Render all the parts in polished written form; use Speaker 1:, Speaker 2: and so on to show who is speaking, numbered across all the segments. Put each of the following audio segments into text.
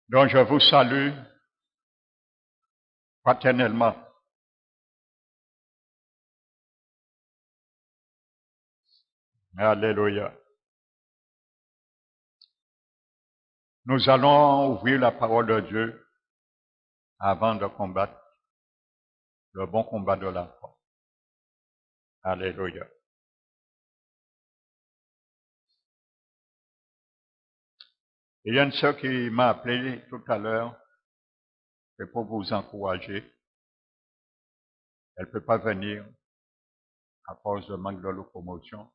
Speaker 1: Donc je vous salue fraternellement. Alléluia. Nous allons ouvrir la parole de Dieu avant de combattre le bon combat de la foi. Alléluia. Il y a une sœur qui m'a appelé tout à l'heure, c'est pour vous encourager. Elle ne peut pas venir à cause de manque de locomotion.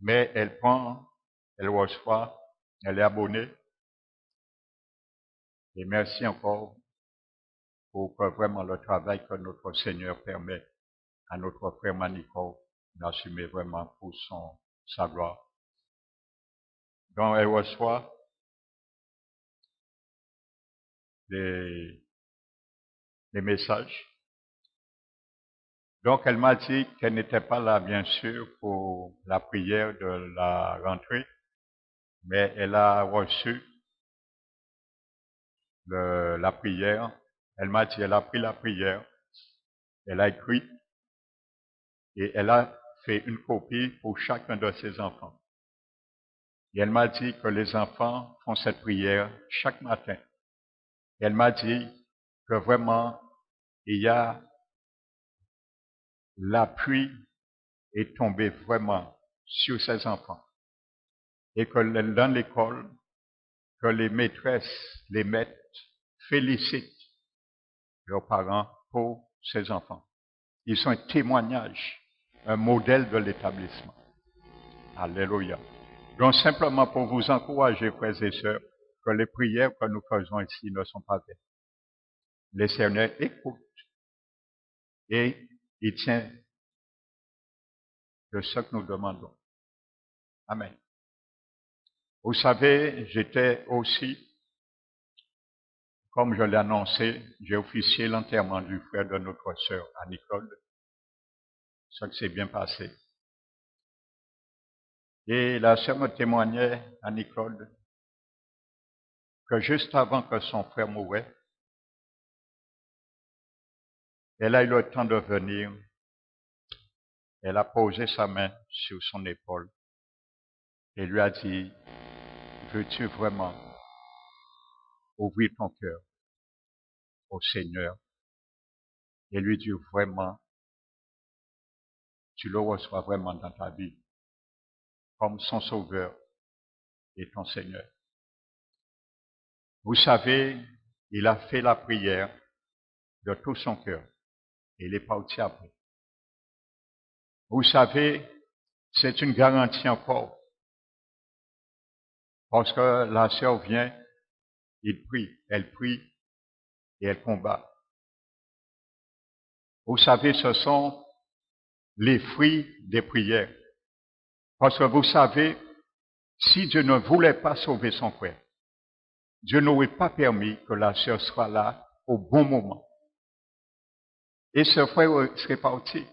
Speaker 1: Mais elle prend, elle reçoit, elle est abonnée. Et merci encore pour que vraiment le travail que notre Seigneur permet à notre frère Manico d'assumer vraiment pour sa gloire. Donc elle reçoit des messages. Donc elle m'a dit qu'elle n'était pas là bien sûr pour la prière de la rentrée, mais elle a reçu la prière. Elle m'a dit, elle a pris la prière, elle a écrit et elle a fait une copie pour chacun de ses enfants. Et elle m'a dit que les enfants font cette prière chaque matin. Et elle m'a dit que vraiment, il y a l'appui est tombé vraiment sur ses enfants. Et que dans l'école, que les maîtresses, les maîtres félicitent leurs parents pour ces enfants. Ils sont un témoignage, un modèle de l'établissement. Alléluia. Donc simplement pour vous encourager, frères et sœurs, que les prières que nous faisons ici ne sont pas vaines. Le Seigneur écoute et il tient de ce que nous demandons. Amen. Vous savez, j'étais aussi, comme je l'ai annoncé, j'ai officié l'enterrement du frère de notre sœur Anne-Claude. Ça qui s'est bien passé. Et la sœur me témoignait, Anne-Claude, que juste avant que son frère mourait, elle a eu le temps de venir. Elle a posé sa main sur son épaule et lui a dit, veux-tu vraiment ouvrir ton cœur au Seigneur et lui dire vraiment, tu le reçois vraiment dans ta vie comme son sauveur et ton Seigneur. Vous savez, il a fait la prière de tout son cœur et il est parti après. Vous savez, c'est une garantie encore parce que la sœur vient, il prie, elle prie et elle combat. Vous savez, ce sont les fruits des prières. Parce que vous savez, si Dieu ne voulait pas sauver son frère, Dieu n'aurait pas permis que la sœur soit là au bon moment. Et ce frère serait parti.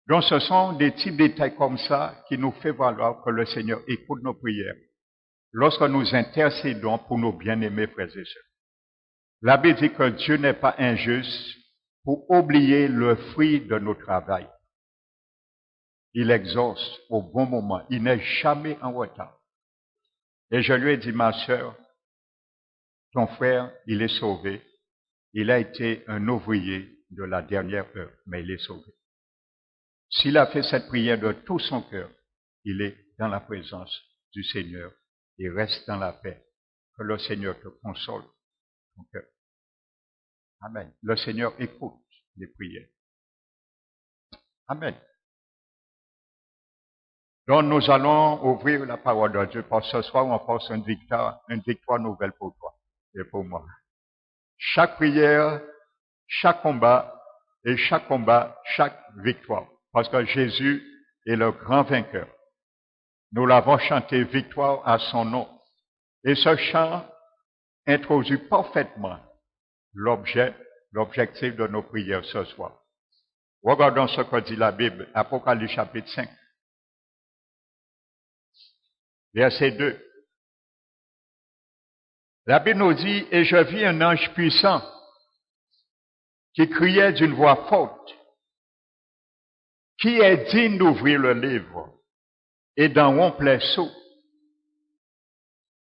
Speaker 1: Donc ce sont des petits détails comme ça qui nous fait valoir que le Seigneur écoute nos prières lorsque nous intercédons pour nos bien-aimés frères et sœurs. La Bible dit que Dieu n'est pas injuste pour oublier le fruit de nos travail. Il exauce au bon moment. Il n'est jamais en retard. Et je lui ai dit, ma sœur, ton frère, il est sauvé. Il a été un ouvrier de la dernière heure, mais il est sauvé. S'il a fait cette prière de tout son cœur, il est dans la présence du Seigneur. Il reste dans la paix. Que le Seigneur te console ton cœur. Amen. Le Seigneur écoute les prières. Amen. Donc nous allons ouvrir la parole de Dieu parce que ce soir on passe une victoire nouvelle pour toi et pour moi. Chaque prière, chaque combat, chaque victoire. Parce que Jésus est le grand vainqueur. Nous l'avons chanté victoire à son nom. Et ce chant introduit parfaitement l'objectif de nos prières ce soir. Regardons ce que dit la Bible, Apocalypse chapitre 5. verset 2. La Bible nous dit, « Et je vis un ange puissant qui criait d'une voix forte, qui est digne d'ouvrir le livre et d'en rompre les sceaux. »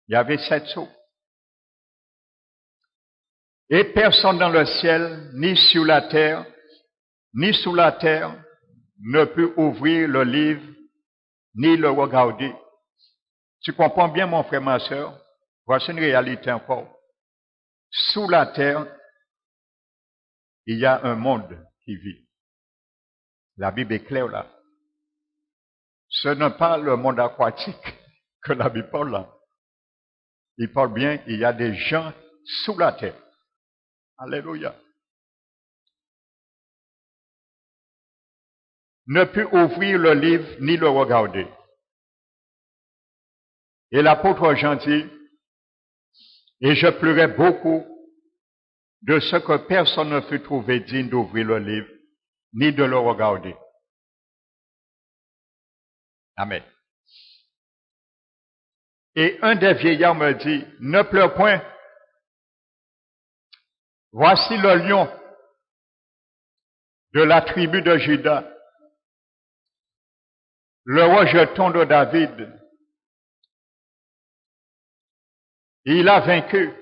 Speaker 1: Il y avait 7 sceaux. Et personne dans le ciel, ni sur la terre, ni sous la terre, ne peut ouvrir le livre, ni le regarder. Tu comprends bien, mon frère, ma soeur? Voici une réalité encore. Sous la terre, il y a un monde qui vit. La Bible est claire là. Ce n'est pas le monde aquatique que la Bible parle là. Il parle bien, il y a des gens sous la terre. Alléluia. Ne peut ouvrir le livre ni le regarder. Et l'apôtre Jean dit, et je pleurais beaucoup de ce que personne ne fut trouvé digne d'ouvrir le livre ni de le regarder. Amen. Et un des vieillards me dit, ne pleure point. Voici le lion de la tribu de Juda, le rejeton de David. Il a vaincu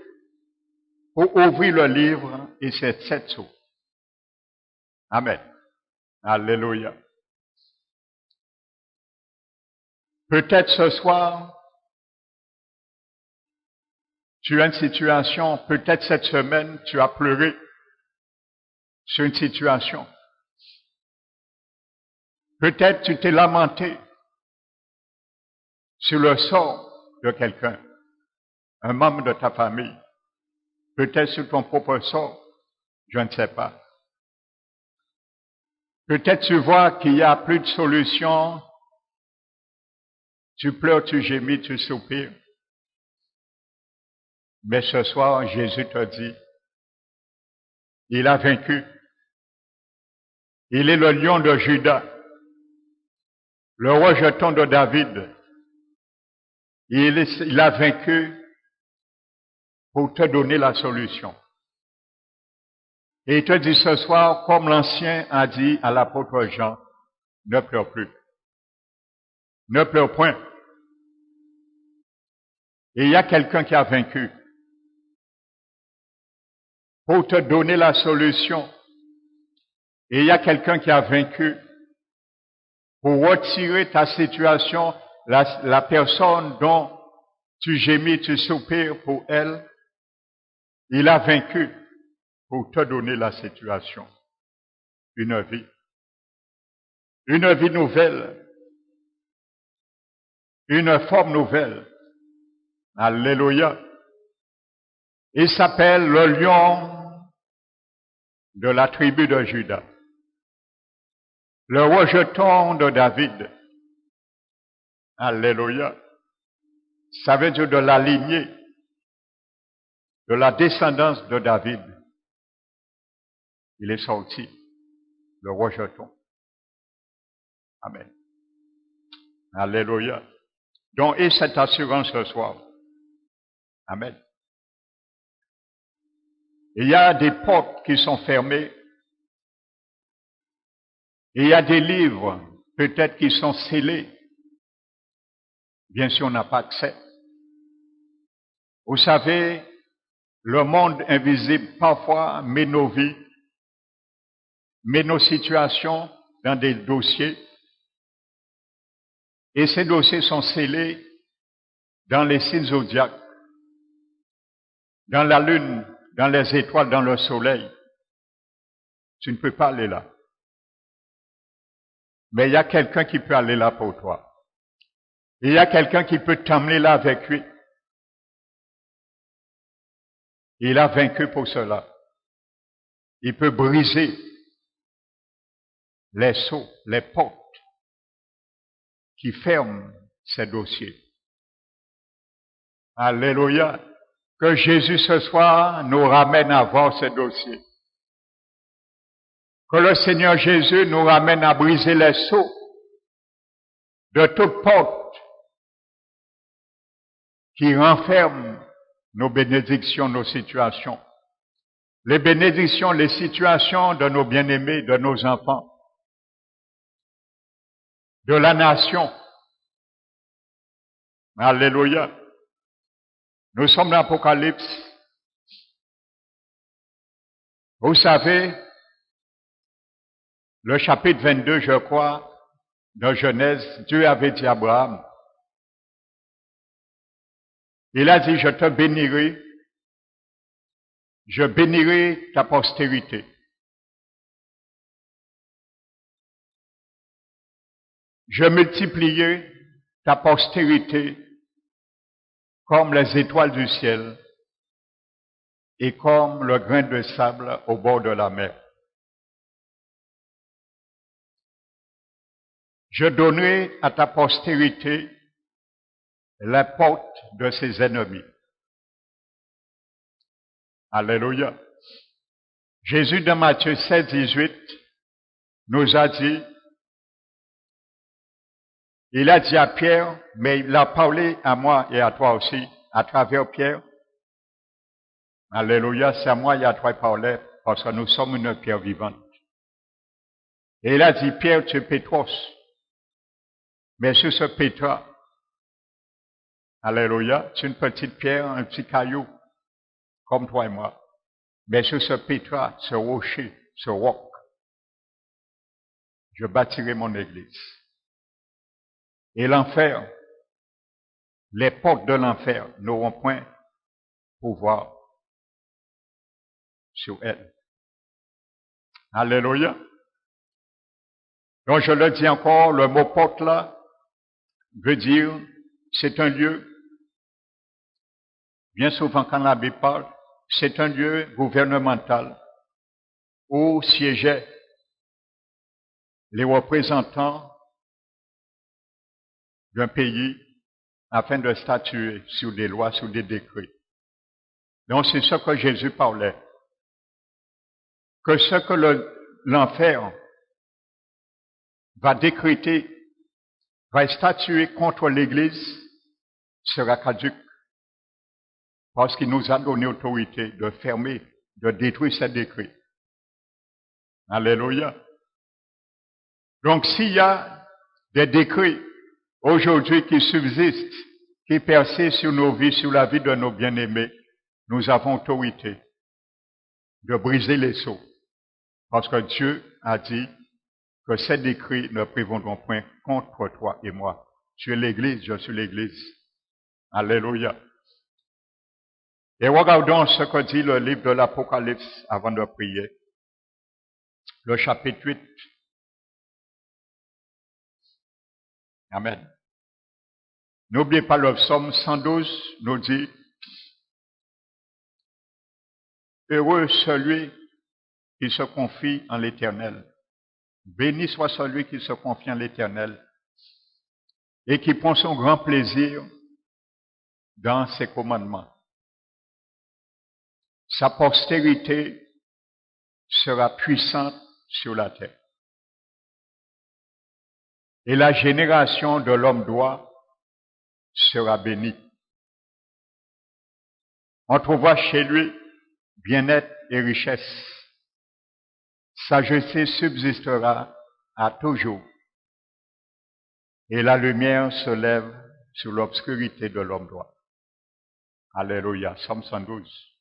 Speaker 1: pour ouvrir le livre et ses 7 sceaux. Amen. Alléluia. Peut-être ce soir, tu as une situation, peut-être cette semaine, tu as pleuré sur une situation. Peut-être tu t'es lamenté sur le sort de quelqu'un, un membre de ta famille. Peut-être sur ton propre sort, je ne sais pas. Peut-être tu vois qu'il n'y a plus de solution. Tu pleures, tu gémis, tu soupires. Mais ce soir, Jésus t'a dit, il a vaincu. Il est le lion de Juda, le rejeton de David. Il a vaincu pour te donner la solution. Et il te dit ce soir, comme l'ancien a dit à l'apôtre Jean, ne pleure plus. Ne pleure point. Et il y a quelqu'un qui a vaincu pour te donner la solution. Et il y a quelqu'un qui a vaincu pour retirer ta situation, la personne dont tu gémis, tu soupires pour elle. Il a vaincu pour te donner la situation. Une vie. Une vie nouvelle. Une forme nouvelle. Alléluia. Il s'appelle le lion de la tribu de Juda. Le rejeton de David. Alléluia. Ça veut dire de la lignée, de la descendance de David. Il est sorti, le rejeton. Amen. Alléluia. Donc, et cette assurance ce soir. Amen. Il y a des portes qui sont fermées. Il y a des livres, peut-être, qui sont scellés. Bien sûr, on n'a pas accès. Vous savez, le monde invisible, parfois, met nos vies, met nos situations dans des dossiers. Et ces dossiers sont scellés dans les signes zodiaques, dans la lune, dans les étoiles, dans le soleil. Tu ne peux pas aller là. Mais il y a quelqu'un qui peut aller là pour toi. Il y a quelqu'un qui peut t'emmener là avec lui. Il a vaincu pour cela. Il peut briser les sceaux, les portes qui ferment ces dossiers. Alléluia. Que Jésus ce soir nous ramène à voir ces dossiers. Que le Seigneur Jésus nous ramène à briser les sceaux de toute porte qui renferme nos bénédictions, nos situations. Les bénédictions, les situations de nos bien-aimés, de nos enfants, de la nation. Alléluia. Nous sommes dans l'Apocalypse. Vous savez, le chapitre 22, je crois, de Genèse, Dieu avait dit à Abraham, il a dit, je te bénirai, je bénirai ta postérité. Je multiplierai ta postérité comme les étoiles du ciel et comme le grain de sable au bord de la mer. Je donnerai à ta postérité la porte de ses ennemis. Alléluia. Jésus dans Matthieu 16, 18 nous a dit, il a dit à Pierre, mais il a parlé à moi et à toi aussi, à travers Pierre. Alléluia, c'est à moi et à toi qu'il parlait, parce que nous sommes une pierre vivante. Et il a dit, Pierre, tu es Pétros. Mais sur ce Pétra, alléluia, c'est une petite pierre, un petit caillou, comme toi et moi. Mais sur ce Pétra, ce rocher, ce roc, je bâtirai mon église. Et l'enfer, les portes de l'enfer n'auront point pouvoir sur elle. Alléluia. Donc je le dis encore, le mot porte là veut dire, c'est un lieu, bien souvent quand la Bible parle, c'est un lieu gouvernemental où siégeaient les représentants d'un pays afin de statuer sur des lois, sur des décrets. Donc c'est ce que Jésus parlait. Que ce que l'enfer va décréter, va statuer contre l'Église sera caduque. Parce qu'il nous a donné autorité de fermer, de détruire ces décrets. Alléluia. Donc s'il y a des décrets aujourd'hui qui subsistent, qui persistent sur nos vies, sur la vie de nos bien-aimés, nous avons autorité de briser les sceaux. Parce que Dieu a dit que ces décrets ne prévaudront point contre toi et moi. Tu es l'Église, je suis l'Église. Alléluia. Et regardons ce que dit le livre de l'Apocalypse avant de prier. Le chapitre 8. Amen. N'oubliez pas le psaume 112 nous dit, heureux celui qui se confie en l'Éternel. Béni soit celui qui se confie en l'Éternel et qui prend son grand plaisir dans ses commandements. Sa postérité sera puissante sur la terre. Et la génération de l'homme droit sera bénie. On trouvera chez lui bien-être et richesse. Sa justice subsistera à toujours. Et la lumière se lève sur l'obscurité de l'homme droit. Alléluia. Psaume 112.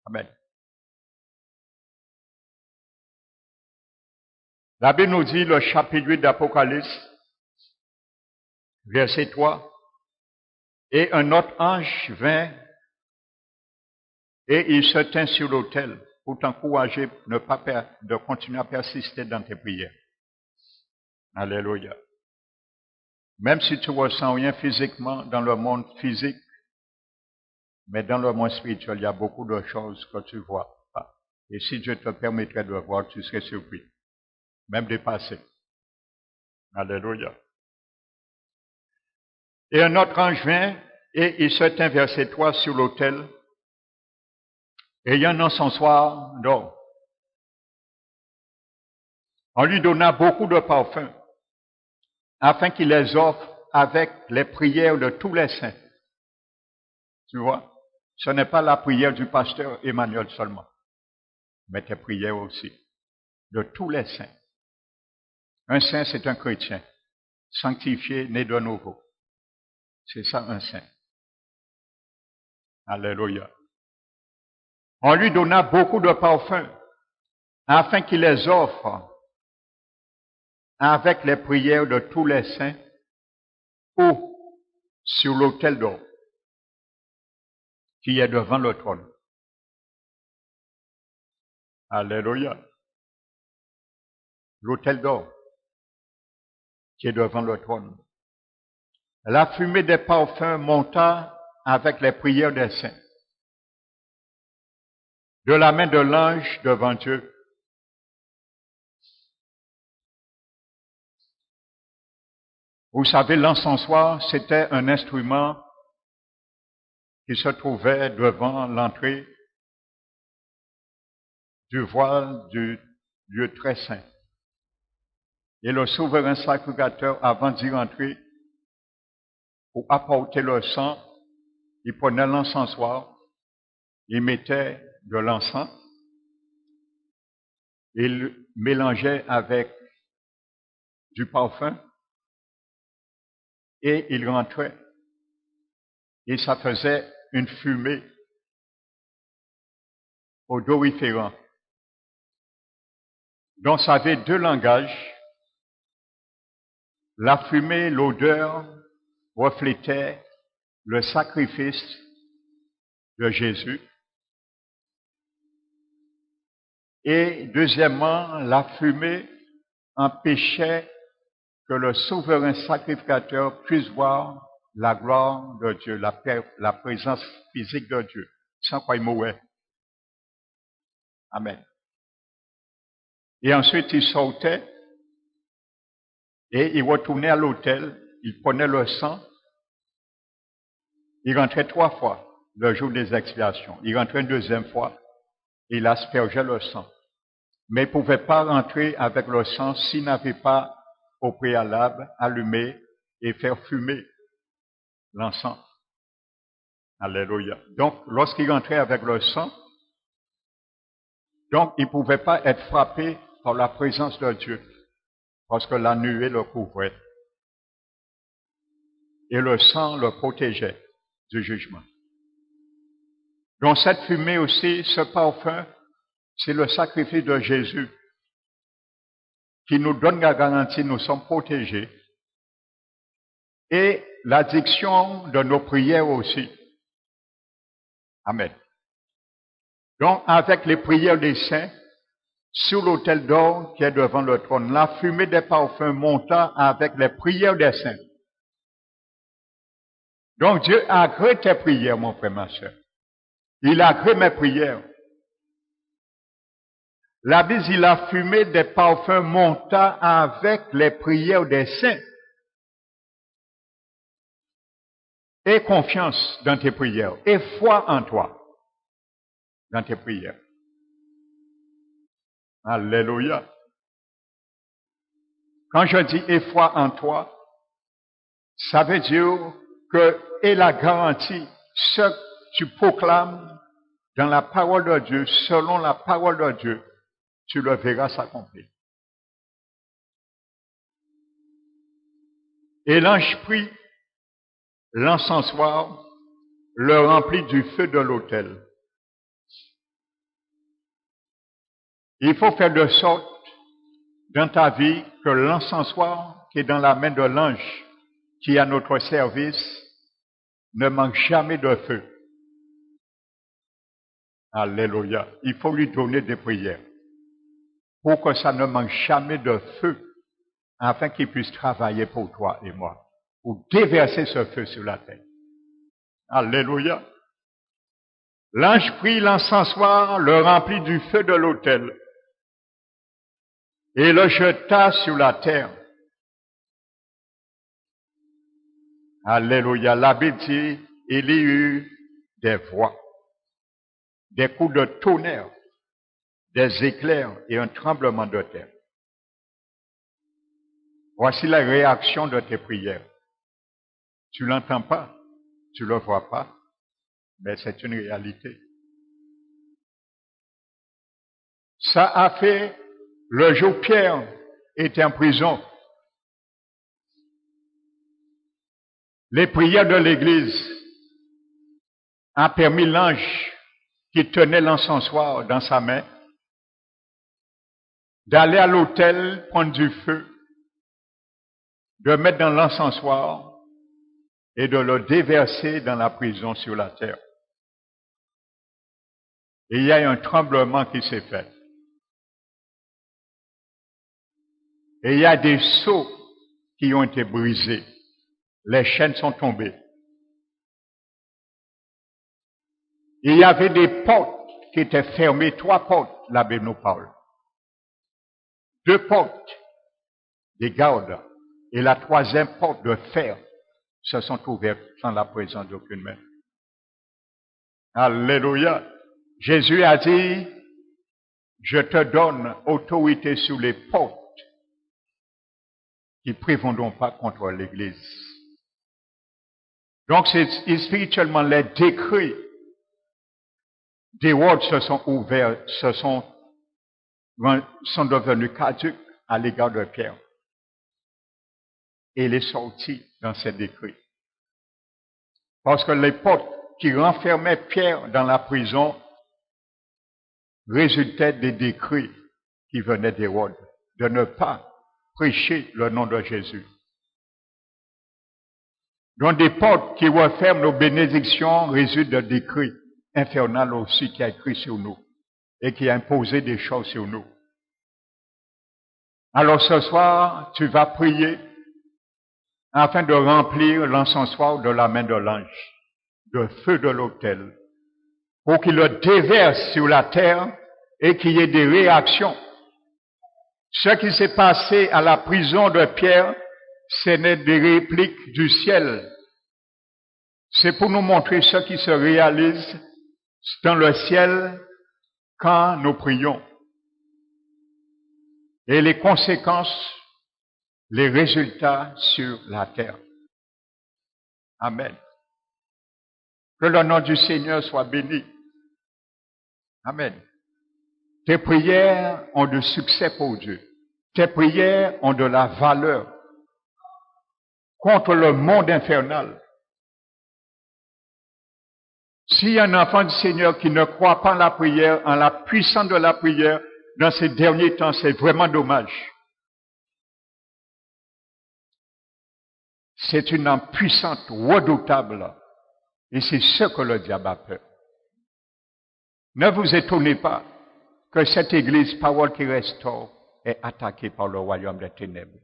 Speaker 1: Amen. La Bible nous dit, le chapitre 8 d'Apocalypse, verset 3, et un autre ange vint et il se tint sur l'autel pour t'encourager de continuer à persister dans tes prières. Alléluia. Même si tu ne ressens rien physiquement dans le monde physique, mais dans le monde spirituel, il y a beaucoup de choses que tu ne vois pas. Et si Dieu te permettrait de voir, tu serais surpris, même dépassé. Alléluia. Et un autre ange vint, et il se tint verset 3 sur l'autel, ayant un encensoir d'or. On lui donna beaucoup de parfums, afin qu'il les offre avec les prières de tous les saints. Tu vois? Ce n'est pas la prière du pasteur Emmanuel seulement, mais tes prières aussi, de tous les saints. Un saint, c'est un chrétien, sanctifié, né de nouveau. C'est ça un saint. Alléluia. On lui donna beaucoup de parfums, afin qu'il les offre avec les prières de tous les saints ou sur l'autel d'or qui est devant le trône. Alléluia. L'autel d'or qui est devant le trône. La fumée des parfums monta avec les prières des saints. De la main de l'ange devant Dieu. Vous savez, l'encensoir, c'était un instrument qui se trouvait devant l'entrée du voile du lieu très saint. Et le souverain sacrificateur, avant d'y rentrer, pour apporter le sang, il prenait l'encensoir, il mettait de l'encens, il mélangeait avec du parfum, et il rentrait. Et ça faisait une fumée odoriférante. Donc ça avait deux langages. La fumée, l'odeur reflétait le sacrifice de Jésus. Et deuxièmement, la fumée empêchait que le souverain sacrificateur puisse voir la gloire de Dieu, la présence physique de Dieu, sans quoi il mourait. Amen. Et ensuite, il sortait et il retournait à l'autel, il prenait le sang, il rentrait 3 fois le jour des expiations. Il rentrait une deuxième fois et il aspergeait le sang. Mais il ne pouvait pas rentrer avec le sang s'il n'avait pas au préalable allumé et faire fumer l'encens. Alléluia. Donc, lorsqu'il rentrait avec le sang, donc il ne pouvait pas être frappé par la présence de Dieu, parce que la nuée le couvrait. Et le sang le protégeait du jugement. Donc cette fumée aussi, ce parfum, c'est le sacrifice de Jésus qui nous donne la garantie, nous sommes protégés. Et l'addiction de nos prières aussi. Amen. Donc, avec les prières des saints, sur l'autel d'or qui est devant le trône, la fumée des parfums monta avec les prières des saints. Donc, Dieu agrée tes prières, mon frère, ma soeur. Il agrée mes prières. La Bible dit, la fumée des parfums monta avec les prières des saints. Aie confiance dans tes prières. Aie foi en toi dans tes prières. Alléluia. Quand je dis aie foi en toi, ça veut dire que est la garantie, ce que tu proclames dans la parole de Dieu, selon la parole de Dieu, tu le verras s'accomplir. Et l'ange prit l'encensoir, le remplit du feu de l'autel. Il faut faire de sorte dans ta vie que l'encensoir qui est dans la main de l'ange qui est à notre service ne manque jamais de feu. Alléluia. Il faut lui donner des prières pour que ça ne manque jamais de feu afin qu'il puisse travailler pour toi et moi, pour déverser ce feu sur la terre. Alléluia. L'ange prit l'encensoir, le remplit du feu de l'autel et le jeta sur la terre. Alléluia. La Bible dit, il y eut des voix, des coups de tonnerre, des éclairs et un tremblement de terre. Voici la réaction de tes prières. Tu l'entends pas, tu le vois pas, mais c'est une réalité. Ça a fait le jour où Pierre était en prison. Les prières de l'Église ont permis l'ange qui tenait l'encensoir dans sa main d'aller à l'autel prendre du feu, de mettre dans l'encensoir et de le déverser dans la prison sur la terre. Et il y a eu un tremblement qui s'est fait. Et il y a des sceaux qui ont été brisés. Les chaînes sont tombées. Et il y avait des portes qui étaient fermées, 3 portes, la Bible nous parle. 2 portes, des gardes, et la 3e porte de fer se sont ouvertes sans la présence d'aucune main. Alléluia. Jésus a dit, je te donne autorité sur les portes qui ne prévendront pas contre l'Église. Donc, c'est spirituellement les décrets des words se sont ouverts, sont devenus caducs à l'égard de Pierre. Et il est sorti dans ces décrets. Parce que les portes qui renfermaient Pierre dans la prison résultaient des décrets qui venaient d'Hérode, de ne pas prêcher le nom de Jésus. Donc des portes qui referment nos bénédictions résultent de décrets infernal aussi qui a écrit sur nous et qui a imposé des choses sur nous. Alors ce soir, tu vas prier afin de remplir l'encensoir de la main de l'ange, de feu de l'autel, pour qu'il le déverse sur la terre et qu'il y ait des réactions. Ce qui s'est passé à la prison de Pierre, ce n'est des répliques du ciel. C'est pour nous montrer ce qui se réalise dans le ciel quand nous prions. Et les conséquences, les résultats sur la terre. Amen. Que le nom du Seigneur soit béni. Amen. Tes prières ont de succès pour Dieu. Tes prières ont de la valeur contre le monde infernal. S'il y a un enfant du Seigneur qui ne croit pas en la prière, en la puissance de la prière, dans ces derniers temps, c'est vraiment dommage. C'est une âme puissante, redoutable, et c'est ce que le diable a peur. Ne vous étonnez pas que cette église, parole qui restaure, est attaquée par le royaume des ténèbres.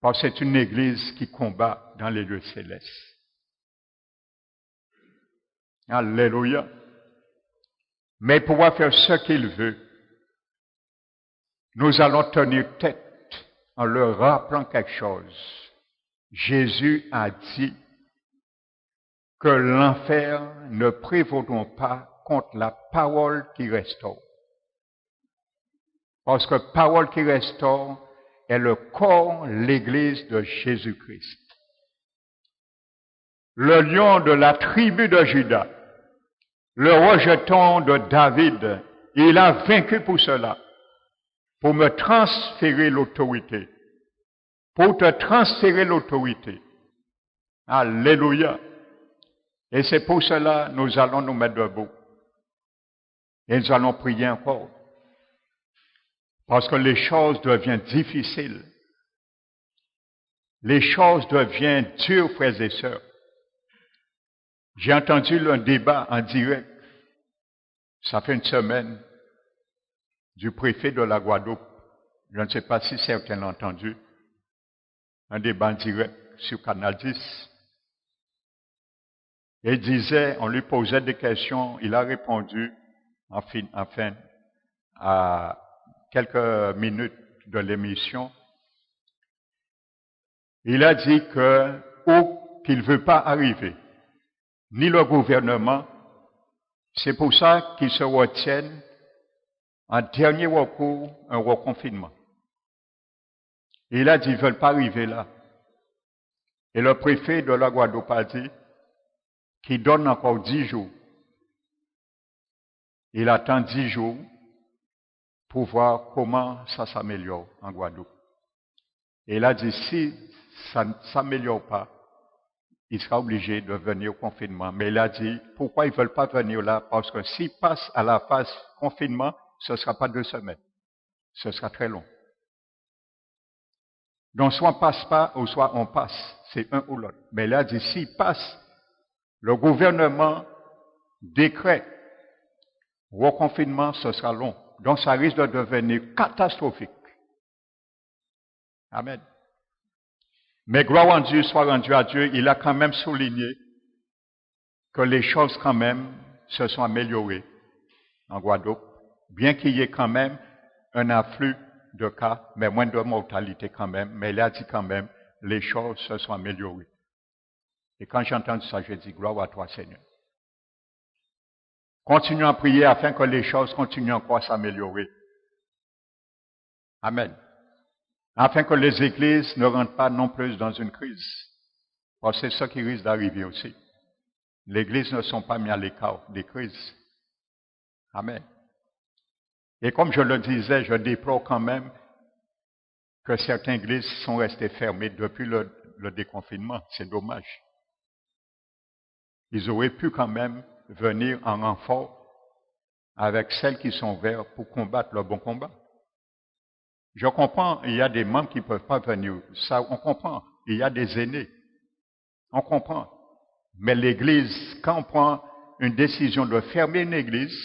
Speaker 1: Parce que c'est une église qui combat dans les lieux célestes. Alléluia. Mais pour pouvoir faire ce qu'il veut, nous allons tenir tête en leur rappelant quelque chose. Jésus a dit que l'enfer ne prévaudra pas contre la parole qui restaure. Parce que parole qui restaure est le corps, l'Église de Jésus-Christ. Le lion de la tribu de Juda, le rejeton de David, il a vaincu pour cela, pour me transférer l'autorité. Pour te transférer l'autorité. Alléluia. Et c'est pour cela que nous allons nous mettre debout. Et nous allons prier encore. Parce que les choses deviennent difficiles. Les choses deviennent dures, frères et sœurs. J'ai entendu un débat en direct, ça fait une semaine, du préfet de la Guadeloupe. Je ne sais pas si certains l'ont entendu. Un débat en direct sur Canal 10. Et il disait, on lui posait des questions, il a répondu, enfin, à quelques minutes de l'émission. Il a dit qu'il ne veut pas arriver, ni le gouvernement. C'est pour ça qu'ils se retiennent en dernier recours, un reconfinement. Il a dit, ils ne veulent pas arriver là. Et le préfet de la Guadeloupe a dit qu'il donne encore 10 jours. Il attend 10 jours pour voir comment ça s'améliore en Guadeloupe. Et il a dit, si ça ne s'améliore pas, il sera obligé de venir au confinement. Mais il a dit, pourquoi ils ne veulent pas venir là? Parce que s'ils passent à la phase confinement, ce ne sera pas 2 semaines. Ce sera très long. Donc, soit on ne passe pas, ou soit on passe. C'est un ou l'autre. Mais il a dit, s'ils passent, le gouvernement décrète reconfinement, ce sera long. Donc, ça risque de devenir catastrophique. Amen. Mais gloire en Dieu, soit rendue à Dieu, il a quand même souligné que les choses quand même se sont améliorées en Guadeloupe, bien qu'il y ait quand même un afflux de cas, mais moins de mortalité quand même, mais il a dit quand même, les choses se sont améliorées. Et quand j'ai entendu ça, j'ai dit, gloire à toi Seigneur. Continuons à prier afin que les choses continuent encore à s'améliorer. Amen. Afin que les églises ne rentrent pas non plus dans une crise. Parce que c'est ça qui risque d'arriver aussi. Les églises ne sont pas mises à l'écart des crises. Amen. Et comme je le disais, je déplore quand même que certaines églises sont restées fermées depuis le déconfinement. C'est dommage. Ils auraient pu quand même venir en renfort avec celles qui sont ouvertes pour combattre le bon combat. Je comprends, il y a des membres qui ne peuvent pas venir. Ça, on comprend. Il y a des aînés. On comprend. Mais l'Église, quand on prend une décision de fermer une Église,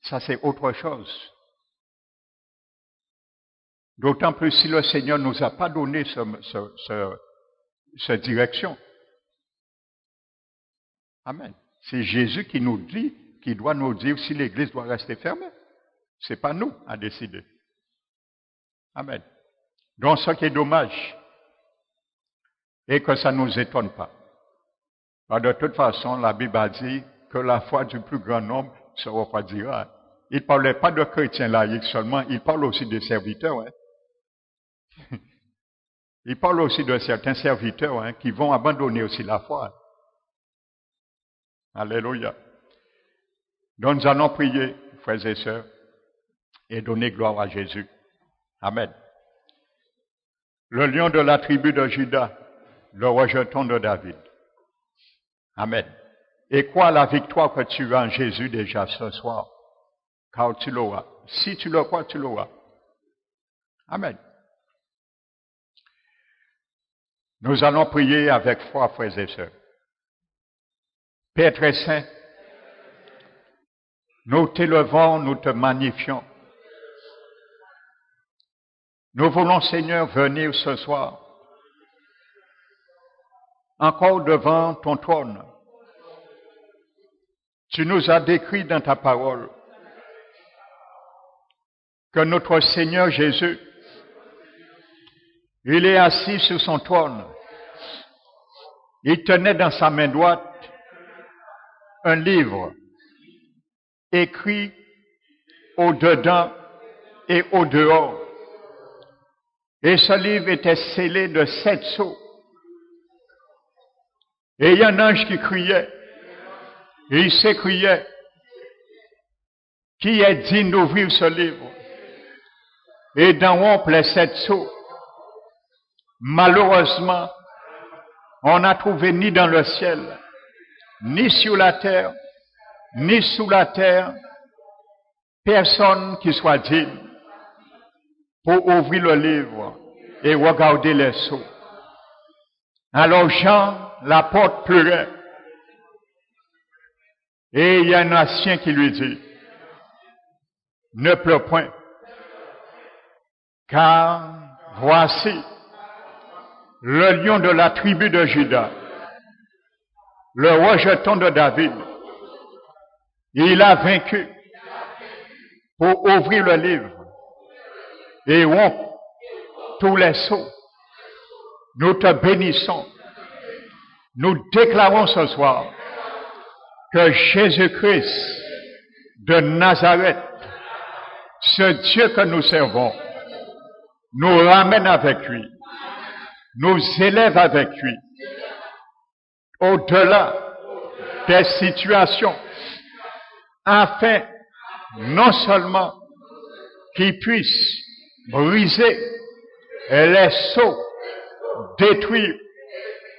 Speaker 1: ça c'est autre chose. D'autant plus si le Seigneur ne nous a pas donné cette direction. Amen. C'est Jésus qui nous dit, qui doit nous dire si l'Église doit rester fermée. Ce n'est pas nous à décider. Amen. Donc, ce qui est dommage, et que ça ne nous étonne pas. Alors, de toute façon, la Bible a dit que la foi du plus grand nombre se refroidira. Il ne parlait pas de chrétiens laïcs seulement, il parle aussi des serviteurs. Hein. Il parle aussi de certains serviteurs qui vont abandonner aussi la foi. Alléluia. Donc, nous allons prier, frères et sœurs, et donner gloire à Jésus. Amen. Le lion de la tribu de Juda, le rejeton de David. Amen. Et crois la victoire que tu as en Jésus déjà ce soir, car tu l'auras. Si tu le crois, tu l'auras. Amen. Nous allons prier avec foi, frères et sœurs. Père très saint, nous t'élevons, nous te magnifions. Nous voulons, Seigneur, venir ce soir, encore devant ton trône. Tu nous as décrit dans ta parole que notre Seigneur Jésus, il est assis sur son trône. Il tenait dans sa main droite un livre écrit au-dedans et au-dehors. Et ce livre était scellé de 7 sceaux. Et il y a un ange qui criait. Et il s'écriait, qui est digne d'ouvrir ce livre et d'en rompre les 7 sceaux? Malheureusement, on n'a trouvé ni dans le ciel, ni sur la terre, ni sous la terre, personne qui soit digne pour ouvrir le livre et regarder les sceaux. Alors Jean, l'apôtre, pleurait. Et il y a un ancien qui lui dit, ne pleure point, car voici le lion de la tribu de Juda, le rejeton de David. Il a vaincu pour ouvrir le livre et rompre tous les sceaux. Nous te bénissons. Nous déclarons ce soir que Jésus-Christ de Nazareth, ce Dieu que nous servons, nous ramène avec lui, nous élève avec lui, au-delà des situations, afin non seulement qu'ils puissent briser les sceaux, détruire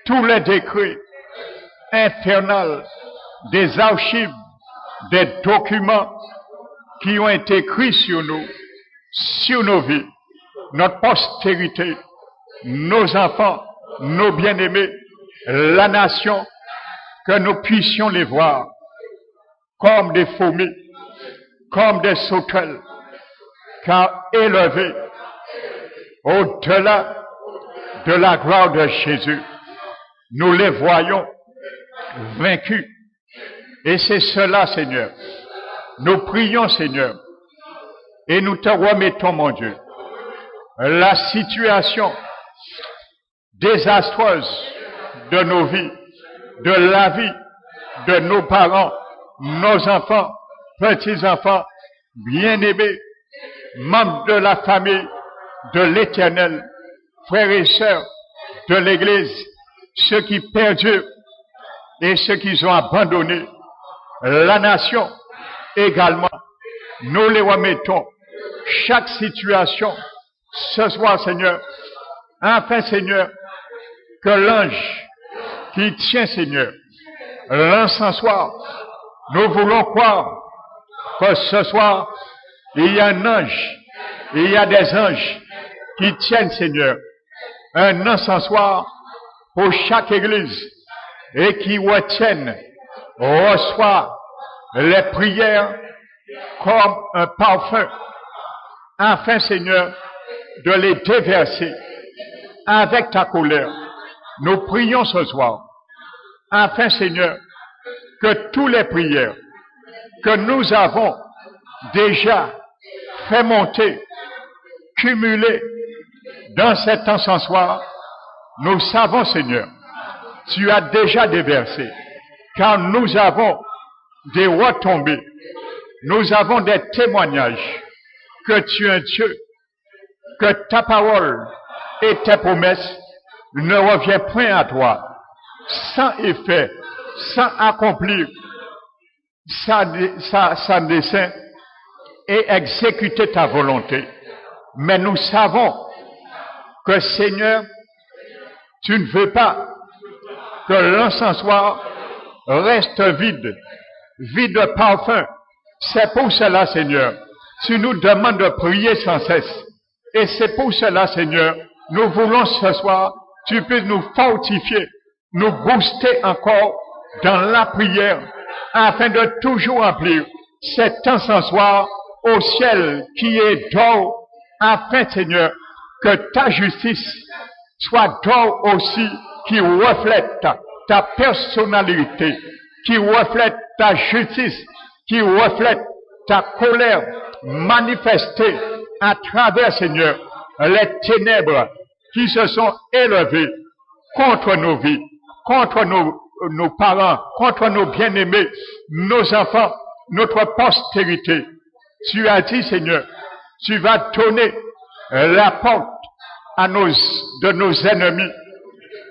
Speaker 1: tous les décrets infernaux des archives, des documents qui ont été écrits sur nous, sur nos vies, notre postérité, nos enfants, nos bien-aimés, la nation, que nous puissions les voir comme des fourmis, comme des sauterelles, car élevés au-delà de la gloire de Jésus, nous les voyons vaincus. Et c'est cela, Seigneur. Nous prions, Seigneur, et nous te remettons, mon Dieu, la situation désastreuse de nos vies, de la vie de nos parents, nos enfants, petits-enfants, bien-aimés, membres de la famille de l'Éternel, frères et sœurs de l'Église, ceux qui perdurent et ceux qui ont abandonné, la nation également. Nous les remettons chaque situation ce soir, Seigneur, afin, Seigneur, que l'ange qui tient, Seigneur, l'encensoir, nous voulons croire que ce soir, il y a un ange, il y a des anges qui tiennent, Seigneur, un encensoir pour chaque église et qui retiennent, reçoivent les prières comme un parfum, afin, Seigneur, de les déverser avec ta colère. Nous prions ce soir, afin, Seigneur, que toutes les prières que nous avons déjà fait monter, cumuler dans cet encensoir, nous savons, Seigneur, tu as déjà déversé, car nous avons des retombées, nous avons des témoignages que tu es un Dieu, que ta parole et tes promesses ne reviennent point à toi sans effet, sans accomplir sa dessein et exécuter ta volonté. Mais nous savons que, Seigneur, tu ne veux pas que l'encensoir reste vide, vide de parfum. C'est pour cela, Seigneur, tu nous demandes de prier sans cesse. Et c'est pour cela, Seigneur, nous voulons ce soir, tu peux nous fortifier, nous booster encore dans la prière, afin de toujours remplir cet encensoir au ciel qui est d'or, afin, Seigneur, que ta justice soit d'or aussi, qui reflète ta personnalité, qui reflète ta justice, qui reflète ta colère manifestée à travers, Seigneur, les ténèbres qui se sont élevées contre nos vies, contre nos parents, contre nos bien-aimés, nos enfants, notre postérité. Tu as dit, Seigneur, tu vas donner la porte de nos ennemis,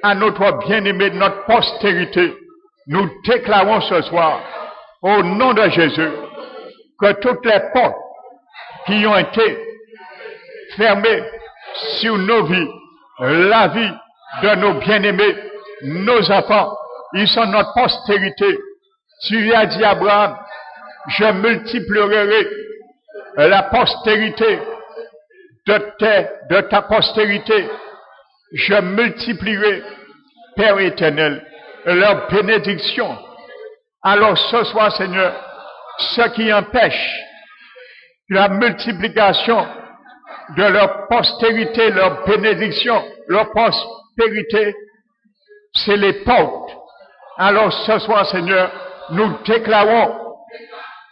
Speaker 1: à notre bien-aimé, notre postérité. Nous déclarons ce soir, au nom de Jésus, que toutes les portes qui ont été fermées sur nos vies, la vie de nos bien-aimés, nos enfants, ils sont notre postérité. Tu as dit à Abraham, je multiplierai la postérité de ta postérité. Je multiplierai, Père éternel, leur bénédiction. Alors ce soir, Seigneur, ce qui empêche la multiplication de leur postérité, leur bénédiction, leur prospérité, c'est les portes. Alors ce soir, Seigneur, nous déclarons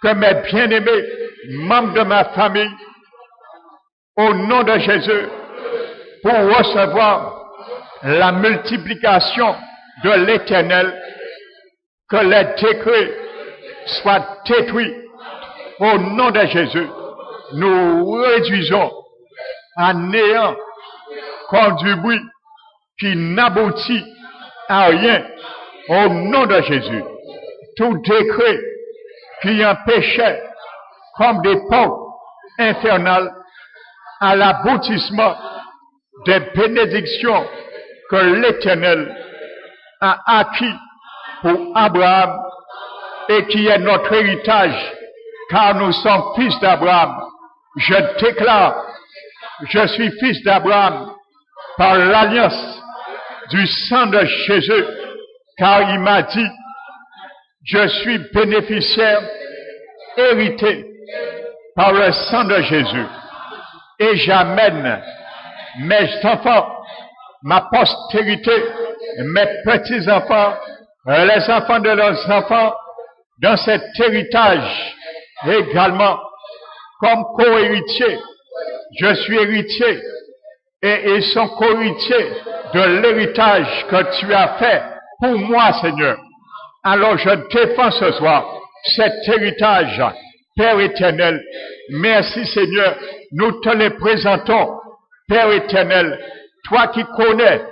Speaker 1: que mes bien-aimés, membres de ma famille, au nom de Jésus, pour recevoir la multiplication de l'Éternel, que les décrets soient détruits. Au nom de Jésus, nous réduisons à néant comme du bruit qui n'aboutit à rien. au nom de Jésus, tout décret qui empêchait, comme des portes infernales, à l'aboutissement des bénédictions que l'Éternel a acquis pour Abraham et qui est notre héritage, car nous sommes fils d'Abraham. Je déclare, je suis fils d'Abraham par l'alliance du sang de Jésus, car il m'a dit, je suis bénéficiaire, hérité par le sang de Jésus. Et j'amène mes enfants, ma postérité, mes petits-enfants, les enfants de leurs enfants, dans cet héritage également, comme co-héritier. Je suis héritier et ils sont co-héritiers de l'héritage que tu as fait pour moi, Seigneur. Alors je défends ce soir cet héritage, Père éternel. Merci, Seigneur. Nous te les présentons, Père éternel. Toi qui connais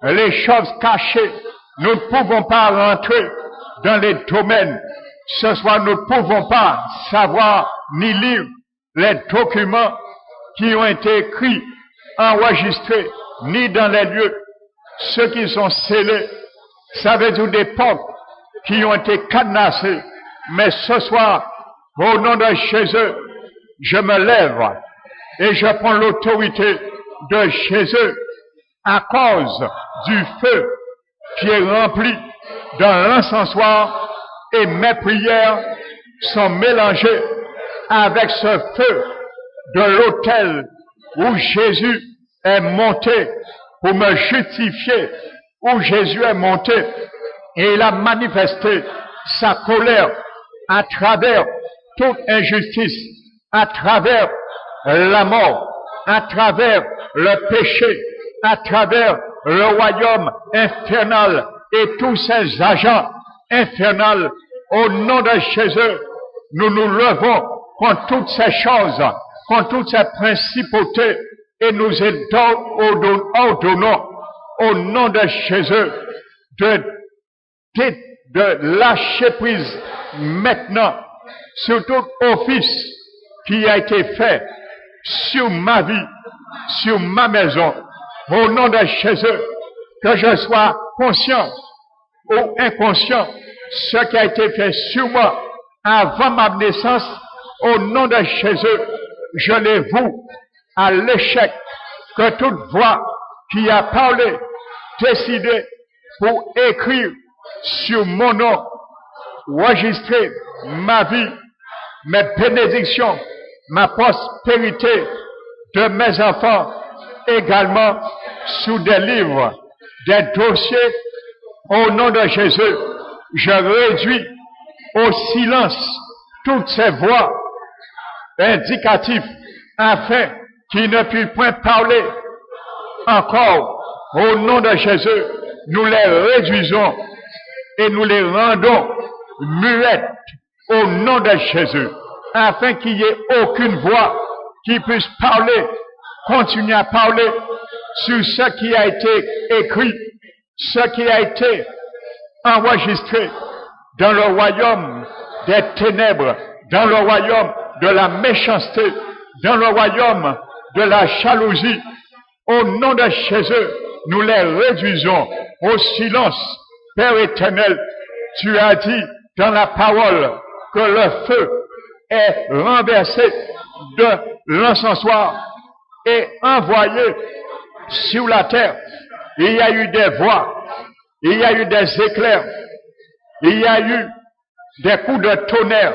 Speaker 1: les choses cachées, nous ne pouvons pas rentrer dans les domaines. Ce soir, nous ne pouvons pas savoir ni lire les documents qui ont été écrits, enregistrés, ni dans les lieux. Ceux qui sont scellés, ça veut dire des portes qui ont été cadenassées. Mais ce soir, au nom de Jésus, je me lève et je prends l'autorité de Jésus à cause du feu qui est rempli dans l'encensoir et mes prières sont mélangées avec ce feu de l'autel où Jésus est monté pour me justifier, où Jésus est monté et il a manifesté sa colère à travers toute injustice, à travers la mort, à travers le péché, à travers le royaume infernal et tous ces agents infernaux. Au nom de Jésus, nous nous levons contre toutes ces choses, contre toutes ces principautés et nous ordonnons au nom de Jésus de lâcher prise maintenant sur tout office qui a été fait sur ma vie, sur ma maison. Au nom de Jésus, que je sois conscient ou inconscient, ce qui a été fait sur moi avant ma naissance, au nom de Jésus, je les voue à l'échec. Que toute voix qui a parlé, décidé pour écrire sur mon nom, enregistrer ma vie, mes bénédictions, ma prospérité de mes enfants, également sous des livres, des dossiers, au nom de Jésus, je réduis au silence toutes ces voix indicatives afin qu'ils ne puissent point parler encore. Au nom de Jésus, nous les réduisons et nous les rendons muettes au nom de Jésus, afin qu'il n'y ait aucune voix qui puisse parler, continuer à parler sur ce qui a été écrit, ce qui a été enregistré dans le royaume des ténèbres, dans le royaume de la méchanceté, dans le royaume de la jalousie. Au nom de Jésus, nous les réduisons au silence. Père éternel, tu as dit dans la parole que le feu est renversé de l'encensoir et envoyé sur la terre. Il y a eu des voix, il y a eu des éclairs, il y a eu des coups de tonnerre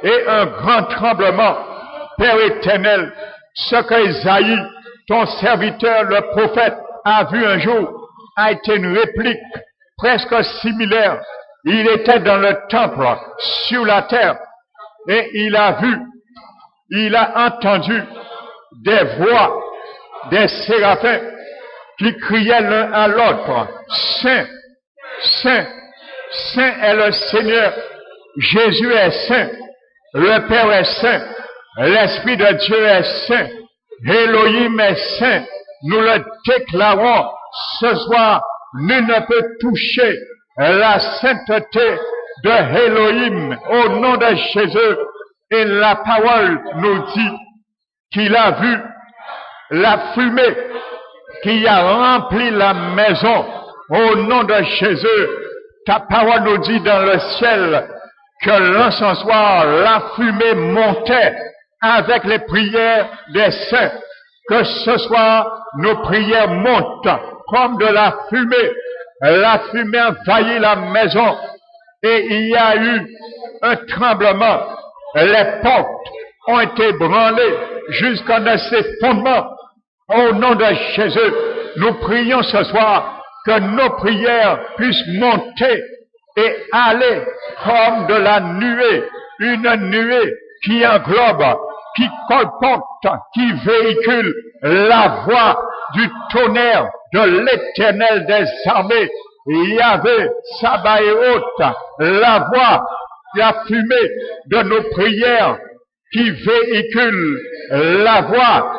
Speaker 1: et un grand tremblement. Père éternel, ce que Isaïe, ton serviteur, le prophète, a vu un jour, a été une réplique presque similaire. Il était dans le temple, sur la terre, et il a vu, il a entendu des voix des séraphins qui criaient l'un à l'autre, Saint, Saint, Saint est le Seigneur, Jésus est saint, le Père est saint, l'Esprit de Dieu est saint, Elohim est saint. Nous le déclarons ce soir, nul ne peut toucher la sainteté de Elohim au nom de Jésus. Et la parole nous dit qu'il a vu la fumée qui a rempli la maison au nom de Jésus. Ta parole nous dit dans le ciel que l'encensoir, la fumée montait avec les prières des saints. Que ce soir, nos prières montent comme de la fumée. La fumée envahit la maison et il y a eu un tremblement. Les portes ont été branlées jusqu'à ses fondements. Au nom de Jésus, nous prions ce soir que nos prières puissent monter et aller comme de la nuée, une nuée qui englobe, qui colporte, qui véhicule la voix du tonnerre de l'Éternel des armées. Yahvé Sabaoth, la voix, la fumée de nos prières qui véhicule la voix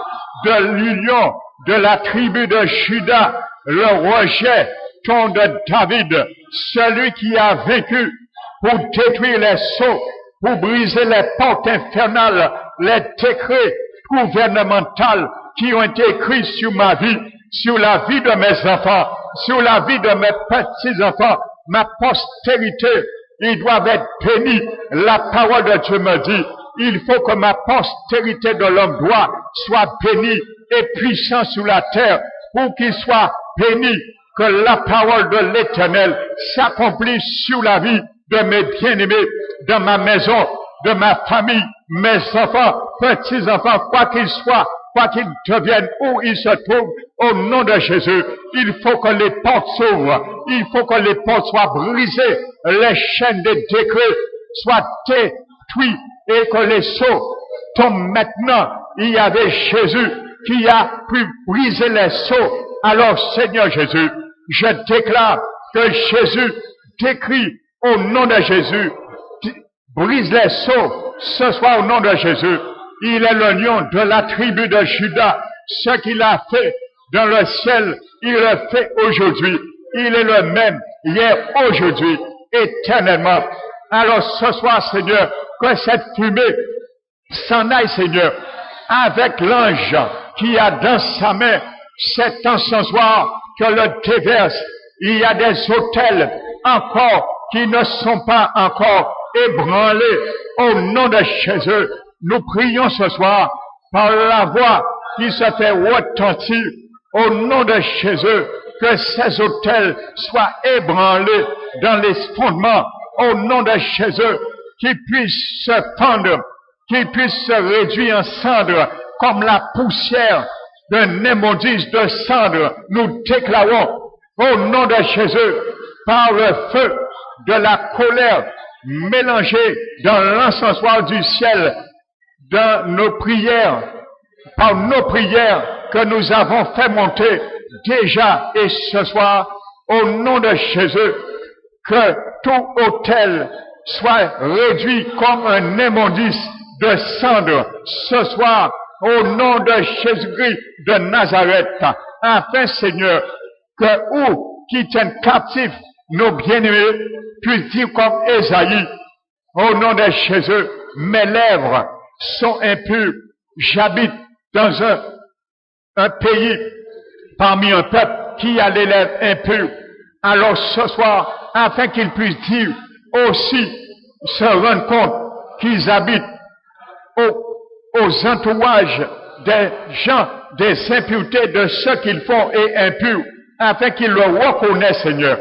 Speaker 1: de l'union de la tribu de Juda, le rejet de David, celui qui a vaincu pour détruire les sceaux, pour briser les portes infernales, les décrets gouvernementaux qui ont été écrits sur ma vie, sur la vie de mes enfants, sur la vie de mes petits-enfants, ma postérité. Ils doivent être bénis. La parole de Dieu me dit, il faut que ma postérité de l'homme droit soit bénie et puissant sur la terre pour qu'il soit béni, que la parole de l'Éternel s'accomplisse sur la vie de mes bien-aimés, de ma maison, de ma famille, mes enfants, petits-enfants, quoi qu'ils soient, quoi qu'ils deviennent, où ils se trouvent, au nom de Jésus. Il faut que les portes s'ouvrent, il faut que les portes soient brisées, les chaînes des décrets soient détruites et que les sceaux tombent maintenant. Il y avait Jésus qui a pu briser les sceaux. Alors, Seigneur Jésus, je déclare que Jésus décrit au nom de Jésus, brise les sceaux ce soir au nom de Jésus. Il est le lion de la tribu de Juda. Ce qu'il a fait dans le ciel, il le fait aujourd'hui. Il est le même hier, aujourd'hui, éternellement. Alors ce soir, Seigneur, que cette fumée s'en aille, Seigneur, avec l'ange qui a dans sa main cet encensoir que le déverse. Il y a des autels encore qui ne sont pas encore ébranlés. Au nom de Jésus, nous prions ce soir par la voix qui se fait retentir. Au nom de Jésus, que ces autels soient ébranlés dans les fondements. Au nom de Jésus, qu'ils puissent se fendre, qu'ils puissent se réduire en cendres comme la poussière d'un immondice de cendres. Nous déclarons au nom de Jésus, par le feu de la colère mélangée dans l'encensoir du ciel, dans nos prières, par nos prières que nous avons fait monter déjà et ce soir, au nom de Jésus, que tout autel soit réduit comme un immondice de cendres ce soir, au nom de Jésus-Christ de Nazareth, afin, Seigneur, que où qui tiennent captifs nos bien-aimés puissent dire comme Ésaïe, au nom de Jésus, mes lèvres sont impures, j'habite dans un pays, parmi un peuple qui a les lèvres impures. Alors ce soir, afin qu'ils puissent dire aussi, se rendre compte qu'ils habitent aux entourages des gens, des impuretés de ceux qu'ils font et impurs, afin qu'ils le reconnaissent, Seigneur.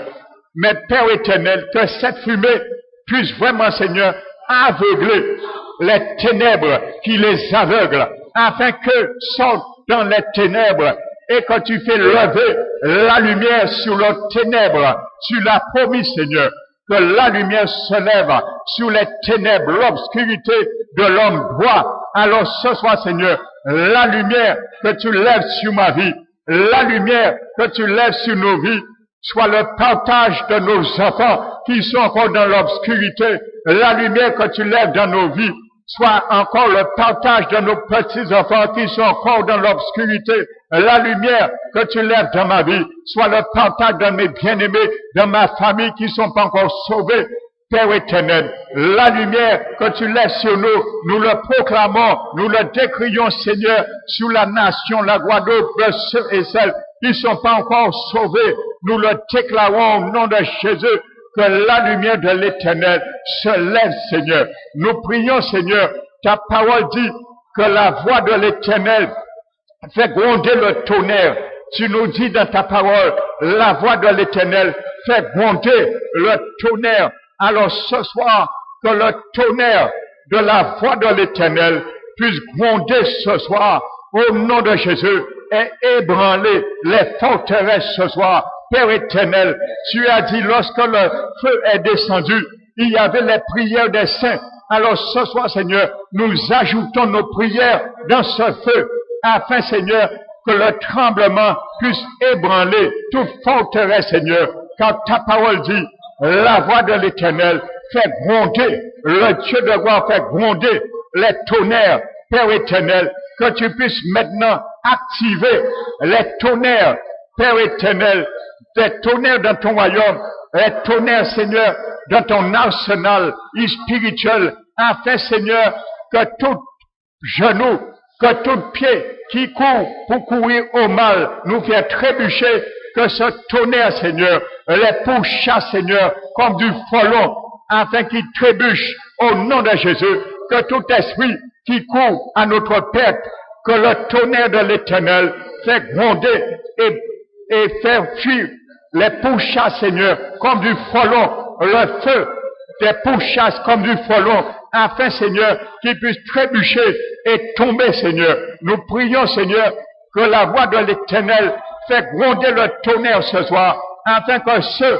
Speaker 1: Mais Père éternel, que cette fumée puisse vraiment, Seigneur, aveugler les ténèbres qui les aveuglent, afin que sortent dans les ténèbres et que tu fais lever la lumière sur les ténèbres. Tu l'as promis, Seigneur, que la lumière se lève sur les ténèbres, l'obscurité de l'homme droit. Alors ce soir, Seigneur, la lumière que tu lèves sur ma vie, la lumière que tu lèves sur nos vies, soit le partage de nos enfants qui sont encore dans l'obscurité, la lumière que tu lèves dans nos vies, soit encore le partage de nos petits-enfants qui sont encore dans l'obscurité. La lumière que tu lèves dans ma vie, soit le partage de mes bien-aimés, de ma famille qui ne sont pas encore sauvés. Père éternel, la lumière que tu laisses sur nous, nous le proclamons, nous le décrions, Seigneur, sur la nation, la Guadeloupe, ceux et celles qui ne sont pas encore sauvés. Nous le déclarons au nom de Jésus, que la lumière de l'Éternel se lève, Seigneur. Nous prions, Seigneur, ta parole dit que la voix de l'Éternel fait gronder le tonnerre. Tu nous dis dans ta parole, la voix de l'Éternel fait gronder le tonnerre. Alors ce soir, que le tonnerre de la voix de l'Éternel puisse gronder ce soir, au nom de Jésus, et ébranler les forteresses ce soir. Père éternel, tu as dit lorsque le feu est descendu, il y avait les prières des saints. Alors ce soir, Seigneur, nous ajoutons nos prières dans ce feu, afin, Seigneur, que le tremblement puisse ébranler toute forteresse, Seigneur. Car ta parole dit, la voix de l'Éternel fait gronder, le Dieu de gloire fait gronder les tonnerres. Père éternel, que tu puisses maintenant activer les tonnerres, Père éternel, des tonnerres dans ton royaume, les tonnerres, Seigneur, dans ton arsenal spirituel, afin, Seigneur, que tout genou, que tout pied qui court pour courir au mal, nous fait trébucher, que ce tonnerre, Seigneur, les pourchasse, Seigneur, comme du frelon, afin qu'il trébuche au nom de Jésus, que tout esprit qui court à notre tête, que le tonnerre de l'Éternel fait gronder et faire fuir les pourchasses, Seigneur, comme du frelon, le feu des pourchasses comme du frelon, afin, Seigneur, qu'ils puissent trébucher et tomber, Seigneur. Nous prions, Seigneur, que la voix de l'Éternel fait gronder le tonnerre ce soir, afin que ceux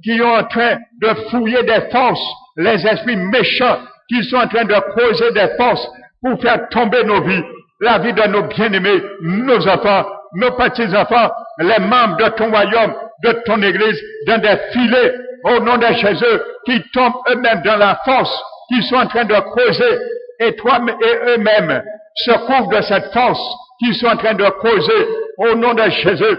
Speaker 1: qui sont en train de fouiller des forces, les esprits méchants, qui sont en train de creuser des forces pour faire tomber nos vies, la vie de nos bien-aimés, nos enfants, nos petits-enfants, les membres de ton royaume, de ton église, dans des filets, au nom de Jésus, qui tombent eux-mêmes dans la force, qui sont en train de creuser, et toi et eux-mêmes se couvrent de cette force, qui sont en train de creuser, au nom de Jésus.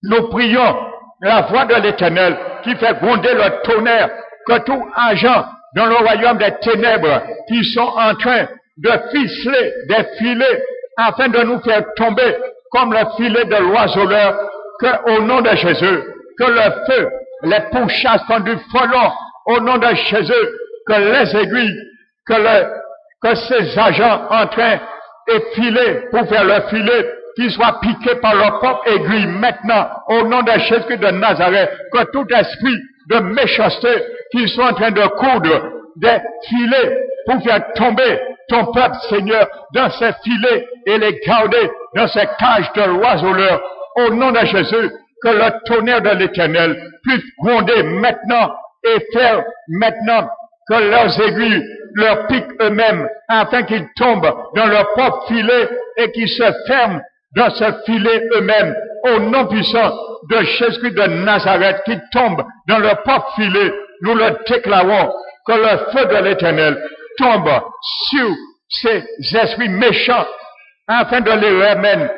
Speaker 1: Nous prions la voix de l'Éternel, qui fait gronder le tonnerre, que tout agent dans le royaume des ténèbres, qui sont en train de ficeler des filets, afin de nous faire tomber comme le filet de l'oiseleur, que au nom de Jésus, que le feu, les pourchasses comme du frelon, au nom de Jésus, que les aiguilles, que ces agents en train de filer pour faire le filet, qu'ils soient piqués par leur propre aiguille maintenant, au nom de Jésus de Nazareth, que tout esprit de méchanceté qui sont en train de coudre des filets pour faire tomber ton peuple, Seigneur, dans ces filets et les garder dans ces cages de l'oiseleur, au nom de Jésus, que le tonnerre de l'Éternel puisse gronder maintenant et faire maintenant que leurs aiguilles leur piquent eux-mêmes, afin qu'ils tombent dans leur propre filet et qu'ils se ferment dans ce filet eux-mêmes, au nom puissant de Jésus de Nazareth, qui tombent dans leur propre filet. Nous le déclarons, que le feu de l'Éternel tombe sur ces esprits méchants, afin de les remettre,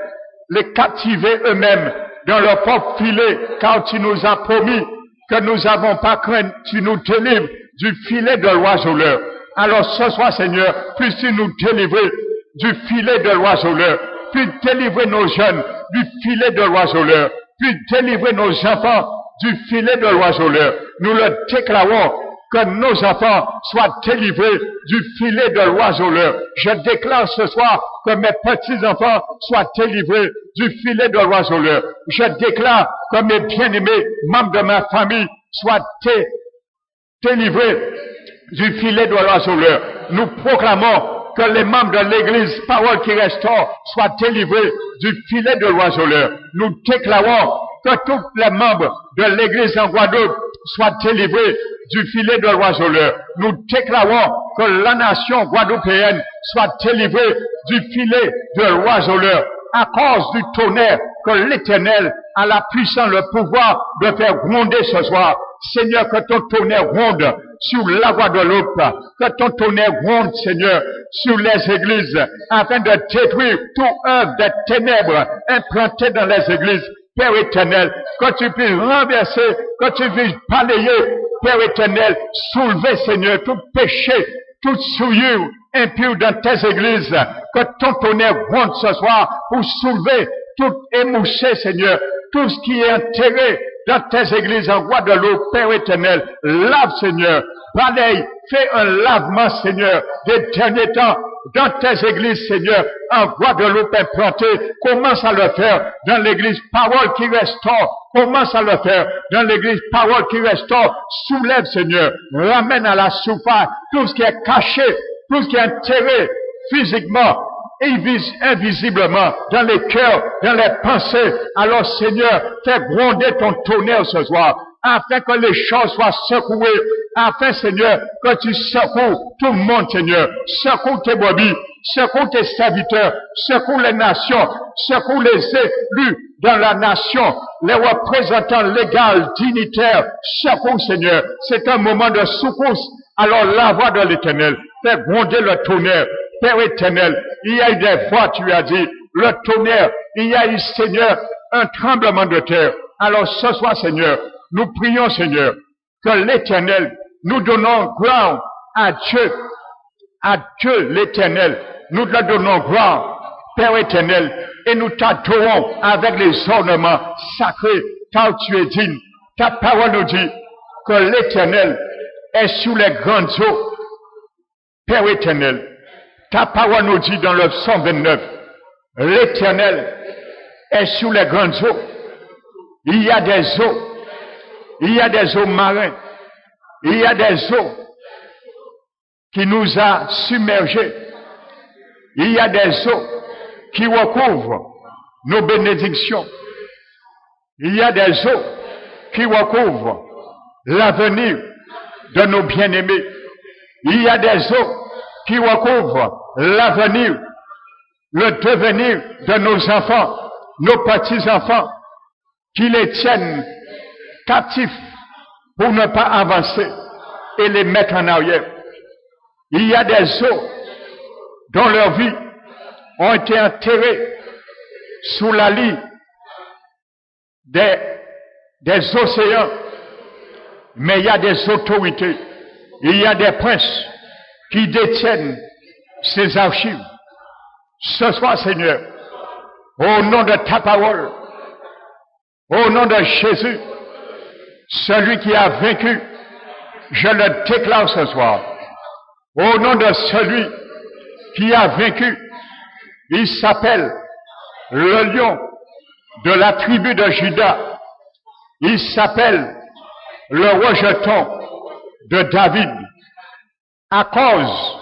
Speaker 1: les captiver eux-mêmes dans leur propre filet, car tu nous as promis que nous n'avons pas craint, tu nous délivres du filet de l'oiseleur. Alors ce soir, Seigneur, puisses-tu nous délivrer du filet de l'oiseleur, puis délivrer nos jeunes du filet de l'oiseleur, puis délivrer nos enfants du filet de l'oiseleur. Nous le déclarons, que nos enfants soient délivrés du filet de l'oiseleur. Je déclare ce soir que mes petits-enfants soient délivrés du filet de l'oiseleur. Je déclare que mes bien-aimés membres de ma famille soient délivrés du filet de l'oiseleur. Nous proclamons que les membres de l'Église Parole qui restaure soient délivrés du filet de l'oiseleur. Nous déclarons que tous les membres de l'Église en Guadeloupe soient délivrés du filet de l'oiseleur. Nous déclarons que la nation guadeloupéenne soit délivrée du filet de l'oiseleur à cause du tonnerre que l'Éternel a la puissance, le pouvoir de faire gronder ce soir. Seigneur, que ton tonnerre gronde sur la Guadeloupe. Que ton tonnerre gronde, Seigneur, sur les églises, afin de détruire toute œuvre des ténèbres implantée dans les églises. Père éternel, que tu puisses renverser, que tu puisses balayer, Père éternel, soulever, Seigneur, tout péché, toute souillure impure dans tes églises, que ton tonnerre gronde ce soir pour soulever, tout émoucher, Seigneur, tout ce qui est enterré dans tes églises en Guadeloupe, Père éternel, lave, Seigneur, balaye, fais un lavement, Seigneur, des derniers temps, dans tes églises, Seigneur, en Guadeloupe implantée, commence à le faire dans l'église Parole qui restaure, commence à le faire dans l'église Parole qui restaure, soulève, Seigneur, ramène à la surface tout ce qui est caché, tout ce qui est enterré physiquement, invisiblement, dans les cœurs, dans les pensées. Alors, Seigneur, fais gronder ton tonnerre ce soir, afin que les choses soient secouées, afin, Seigneur, que tu secoues tout le monde, Seigneur. Secoue tes brebis, secoue tes serviteurs, secoue les nations, secoue les élus dans la nation, les représentants légaux, dignitaires, secoue, Seigneur. C'est un moment de secousse. Alors, la voix de l'Éternel, fais gronder le tonnerre. Père éternel, il y a eu des voix, tu as dit, le tonnerre, il y a eu, Seigneur, un tremblement de terre. Alors ce soir, Seigneur, nous prions, Seigneur, que l'Éternel, nous donnons gloire à Dieu l'Éternel, nous te donnons gloire, Père éternel, et nous t'adorons avec les ornements sacrés, car tu es digne. Ta parole nous dit que l'Éternel est sur les grandes eaux, Père éternel. Ta parole nous dit dans le psaume 29, l'Éternel est sur les grandes eaux. Il y a des eaux marines, il y a des eaux qui nous a submergés. Il y a des eaux qui recouvrent nos bénédictions. Il y a des eaux qui recouvrent l'avenir de nos bien-aimés. Il y a des eaux qui recouvrent l'avenir, le devenir de nos enfants, nos petits-enfants, qui les tiennent captifs pour ne pas avancer et les mettre en arrière. Il y a des eaux dont leur vie ont été enterrées sous la lie des océans, mais il y a des autorités, il y a des princes qui détiennent ces archives. Ce soir, Seigneur, au nom de ta parole, au nom de Jésus, celui qui a vaincu, je le déclare ce soir. Au nom de celui qui a vaincu, il s'appelle le lion de la tribu de Juda. Il s'appelle le rejeton de David. À cause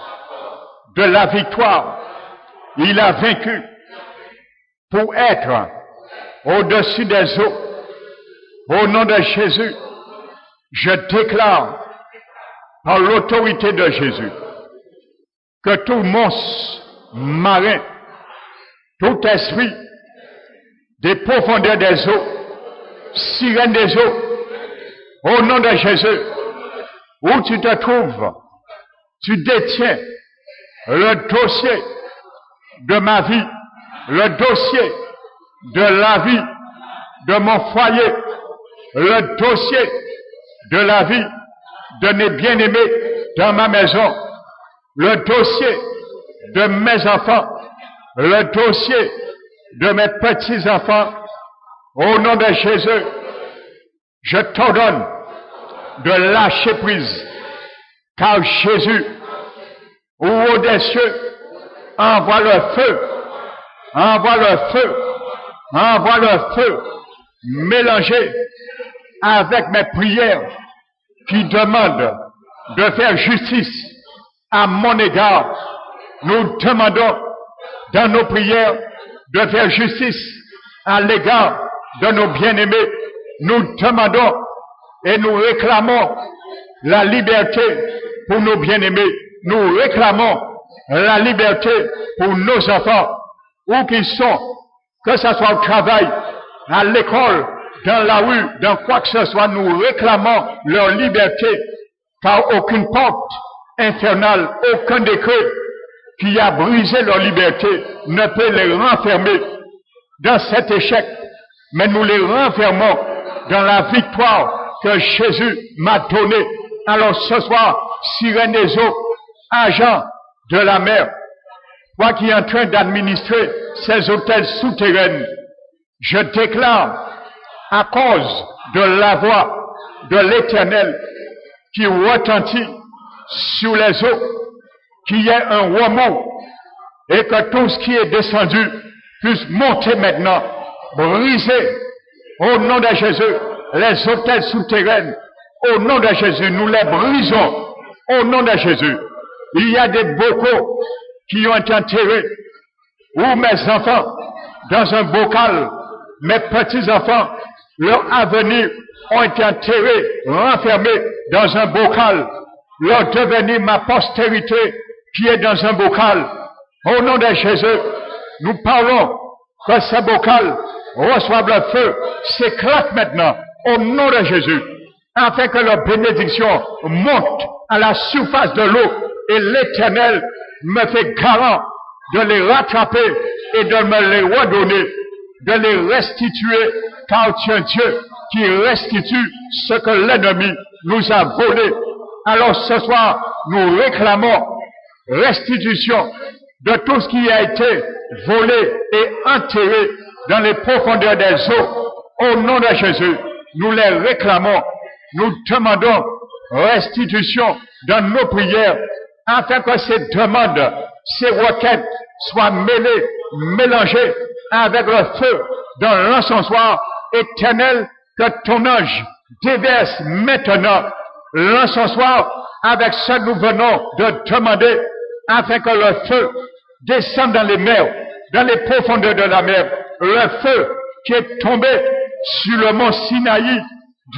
Speaker 1: de la victoire, il a vaincu pour être au-dessus des eaux. Au nom de Jésus, je déclare par l'autorité de Jésus que tout monstre marin, tout esprit des profondeurs des eaux, sirène des eaux, au nom de Jésus, où tu te trouves, tu détiens le dossier de ma vie, le dossier de la vie de mon foyer, le dossier de la vie de mes bien-aimés dans ma maison, le dossier de mes enfants, le dossier de mes petits-enfants. Au nom de Jésus, je t'ordonne de lâcher prise, car Jésus, au haut des cieux, envoie le feu, envoie le feu, envoie le feu, mélangé avec mes prières qui demandent de faire justice à mon égard. Nous demandons dans nos prières de faire justice à l'égard de nos bien-aimés. Nous demandons et nous réclamons la liberté pour nos bien-aimés. Nous réclamons la liberté pour nos enfants, où qu'ils sont, que ce soit au travail, à l'école, dans la rue, dans quoi que ce soit, nous réclamons leur liberté, car aucune porte infernale, aucun décret qui a brisé leur liberté ne peut les renfermer dans cet échec, mais nous les renfermons dans la victoire que Jésus m'a donnée. Alors ce soir, sirène des eaux, agent de la mer, toi qui es en train d'administrer ces hôtels souterrains, je déclare, à cause de la voix de l'Éternel qui retentit sur les eaux, qu'il y ait un remous et que tout ce qui est descendu puisse monter maintenant, briser au nom de Jésus les hôtels souterrains. Au nom de Jésus, nous les brisons. Au nom de Jésus, il y a des bocaux qui ont été enterrés, ou mes enfants dans un bocal, mes petits-enfants, leur avenir ont été enterrés, renfermés dans un bocal, leur devenir, ma postérité qui est dans un bocal. Au nom de Jésus, nous parlons que ce bocal reçoive le feu, s'éclate maintenant, au nom de Jésus, afin que leur bénédiction monte à la surface de l'eau, et l'Éternel me fait garant de les rattraper et de me les redonner, de les restituer, car tu es un Dieu qui restitue ce que l'ennemi nous a volé. Alors ce soir, nous réclamons restitution de tout ce qui a été volé et enterré dans les profondeurs des eaux. Au nom de Jésus, nous les réclamons. Nous demandons restitution dans nos prières, afin que ces demandes, ces requêtes soient mêlées, mélangées avec le feu dans l'encensoir éternel que ton ange déverse maintenant l'encensoir avec ce que nous venons de demander, afin que le feu descende dans les mers, dans les profondeurs de la mer. Le feu qui est tombé sur le mont Sinaï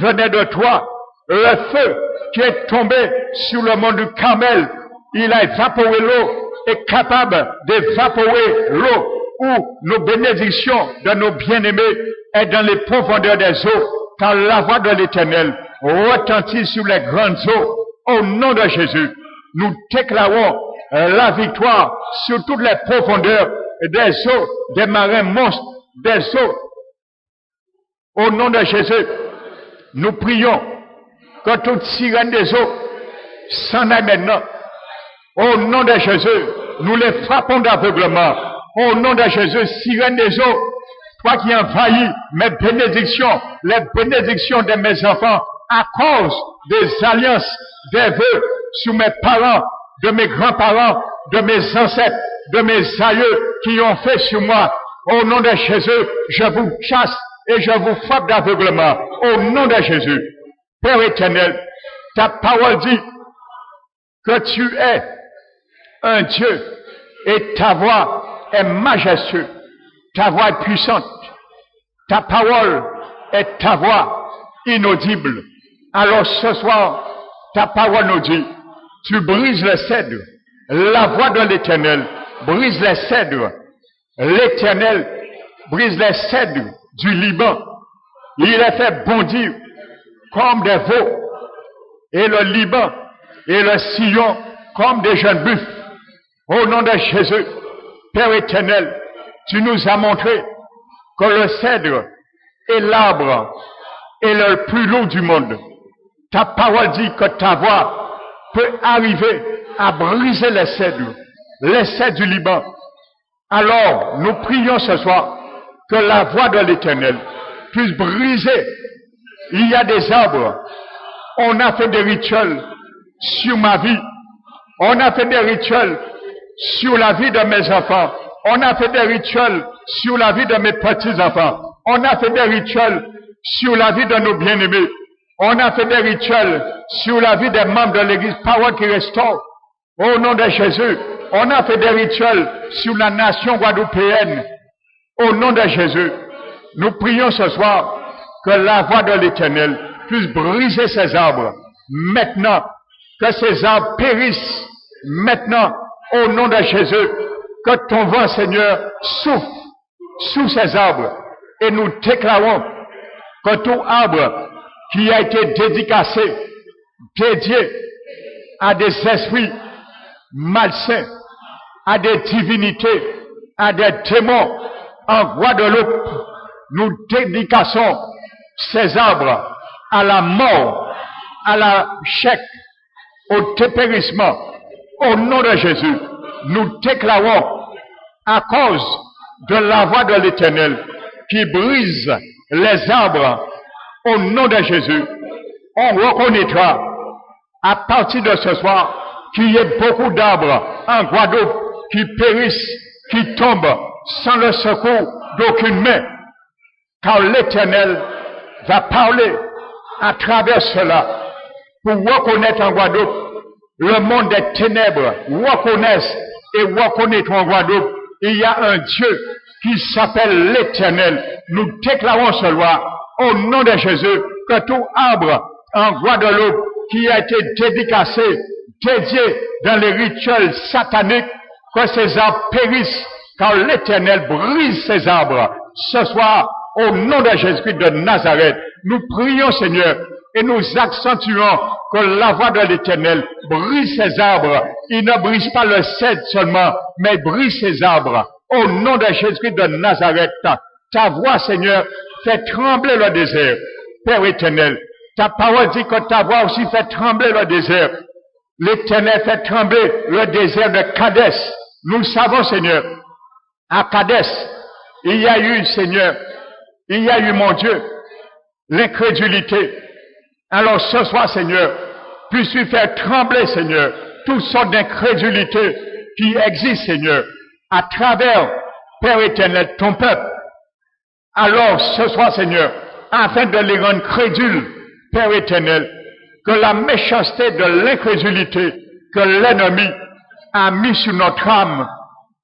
Speaker 1: venait de toi. Le feu qui est tombé sur le mont du Carmel, il a évaporé l'eau, est capable d'évaporer l'eau, où nos bénédictions de nos bien-aimés est dans les profondeurs des eaux, car la voix de l'Éternel retentit sur les grandes eaux. Au nom de Jésus, nous déclarons la victoire sur toutes les profondeurs des eaux, des marins monstres, des eaux. Au nom de Jésus, nous prions que toute sirène des eaux s'en aille maintenant. Au nom de Jésus, nous les frappons d'aveuglement. Au nom de Jésus, sirène des eaux, toi qui envahis mes bénédictions, les bénédictions de mes enfants, à cause des alliances, des vœux sur mes parents, de mes grands-parents, de mes ancêtres, de mes aïeux qui ont fait sur moi. Au nom de Jésus, je vous chasse et je vous frappe d'aveuglement. Au nom de Jésus, Père éternel, ta parole dit que tu es un Dieu et ta voix est majestueuse, ta voix est puissante, ta parole est ta voix inaudible. Alors ce soir, ta parole nous dit, tu brises les cèdres, la voix de l'Éternel brise les cèdres, l'Éternel brise les cèdres du Liban, il les fait bondir comme des veaux, et le Liban et le Sion comme des jeunes buffles. Au nom de Jésus, Père éternel, tu nous as montré que le cèdre est l'arbre et le plus lourd du monde. Ta parole dit que ta voix peut arriver à briser les cèdres du Liban. Alors, nous prions ce soir que la voix de l'Éternel puisse briser. Il y a des arbres. On a fait des rituels sur ma vie. On a fait des rituels sur la vie de mes enfants. On a fait des rituels sur la vie de mes petits-enfants. On a fait des rituels sur la vie de nos bien-aimés. On a fait des rituels sur la vie des membres de l'Église Parole qui restaure. Au nom de Jésus, on a fait des rituels sur la nation guadeloupéenne. Au nom de Jésus, nous prions ce soir que la voix de l'Éternel puisse briser ces arbres. Maintenant, que ces arbres périssent. Maintenant, au nom de Jésus, que ton vent, Seigneur, souffle sous ces arbres. Et nous déclarons que tout arbre qui a été dédicacé, dédié à des esprits malsains, à des divinités, à des démons en Guadeloupe. Nous dédicassons ces arbres à la mort, à la chèque, au dépérissement. Au nom de Jésus, nous déclarons, à cause de la voix de l'Éternel qui brise les arbres, au nom de Jésus, on reconnaîtra à partir de ce soir qu'il y ait beaucoup d'arbres en Guadeloupe qui périssent, qui tombent sans le secours d'aucune main, car l'Éternel va parler à travers cela pour reconnaître en Guadeloupe le monde des ténèbres, reconnaissent et reconnaître en Guadeloupe, il y a un Dieu qui s'appelle l'Éternel. Nous déclarons cela au nom de Jésus, que tout arbre en Guadeloupe qui a été dédicacé, dédié dans les rituels sataniques, que ces arbres périssent, car l'Éternel brise ces arbres. Ce soir, au nom de Jésus-Christ de Nazareth, nous prions, Seigneur, et nous accentuons que la voix de l'Éternel brise ces arbres. Il ne brise pas le cèdre seulement, mais brise ces arbres. Au nom de Jésus-Christ de Nazareth, ta voix, Seigneur, fait trembler le désert. Père éternel, ta parole dit que ta voix aussi fait trembler le désert. L'Éternel fait trembler le désert de Kadès. Nous savons, Seigneur, à Kadès, il y a eu, Seigneur, il y a eu, mon Dieu, l'incrédulité. Alors ce soir, Seigneur, puisses-tu faire trembler, Seigneur, toutes sortes d'incrédulité qui existent, Seigneur, à travers, Père éternel, ton peuple. Alors ce soir, Seigneur, afin de les rendre crédules, Père éternel, que la méchanceté de l'incrédulité que l'ennemi a mis sur notre âme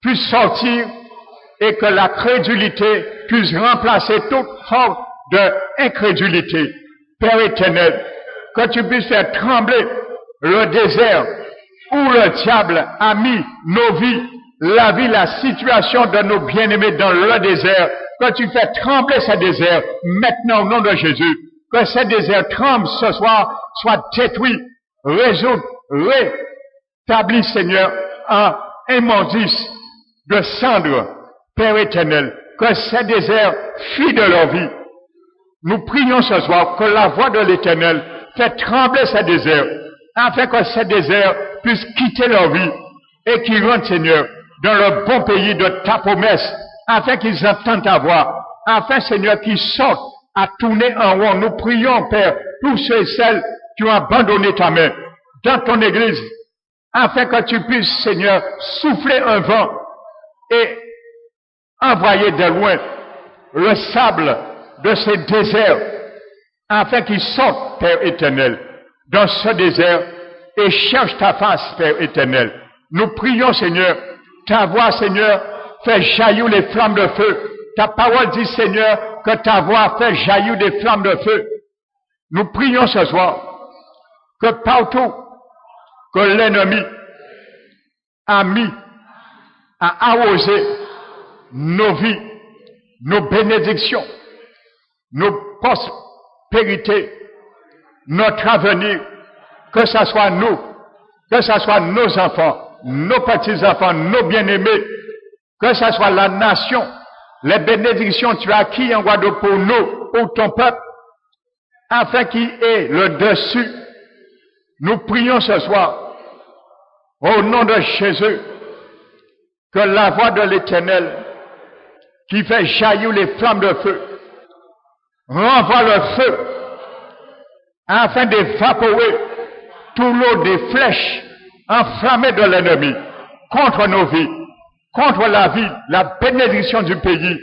Speaker 1: puisse sortir et que la crédulité puisse remplacer toute forme d'incrédulité. Père éternel, que tu puisses faire trembler le désert où le diable a mis nos vies, la vie, la situation de nos bien-aimés dans le désert, que tu fais trembler ce désert maintenant au nom de Jésus, que ce désert tremble ce soir, soit détruit, résout, rétabli, Seigneur, en immondice de cendres, Père éternel, que ce désert fuit de leur vie. Nous prions ce soir que la voix de l'Éternel fait trembler ce désert, afin que ce désert puisse quitter leur vie et qu'ils rentrent, Seigneur, dans le bon pays de ta promesse, afin qu'ils entendent ta voix, afin, Seigneur, qu'ils sortent à tourner en rond. Nous prions, Père, tous ceux et celles qui ont abandonné ta main dans ton Église, afin que tu puisses, Seigneur, souffler un vent et envoyer de loin le sable de ces déserts, afin qu'ils sortent, Père éternel, dans ce désert et cherchent ta face, Père éternel. Nous prions, Seigneur, ta voix, Seigneur, fait jaillir les flammes de feu. Ta parole dit, Seigneur, que ta voix fait jaillir des flammes de feu. Nous prions ce soir que partout que l'ennemi a mis à arroser nos vies, nos bénédictions, nos prospérités, notre avenir, que ce soit nous, que ce soit nos enfants, nos petits-enfants, nos bien-aimés, que ce soit la nation, les bénédictions que tu as acquises en Guadeloupe pour nous, pour ton peuple, afin qu'il ait le dessus. Nous prions ce soir, au nom de Jésus, que la voix de l'Éternel, qui fait jaillir les flammes de feu, renvoie le feu, afin d'évaporer tout l'eau des flèches enflammées de l'ennemi contre nos vies, contre la vie, la bénédiction du pays,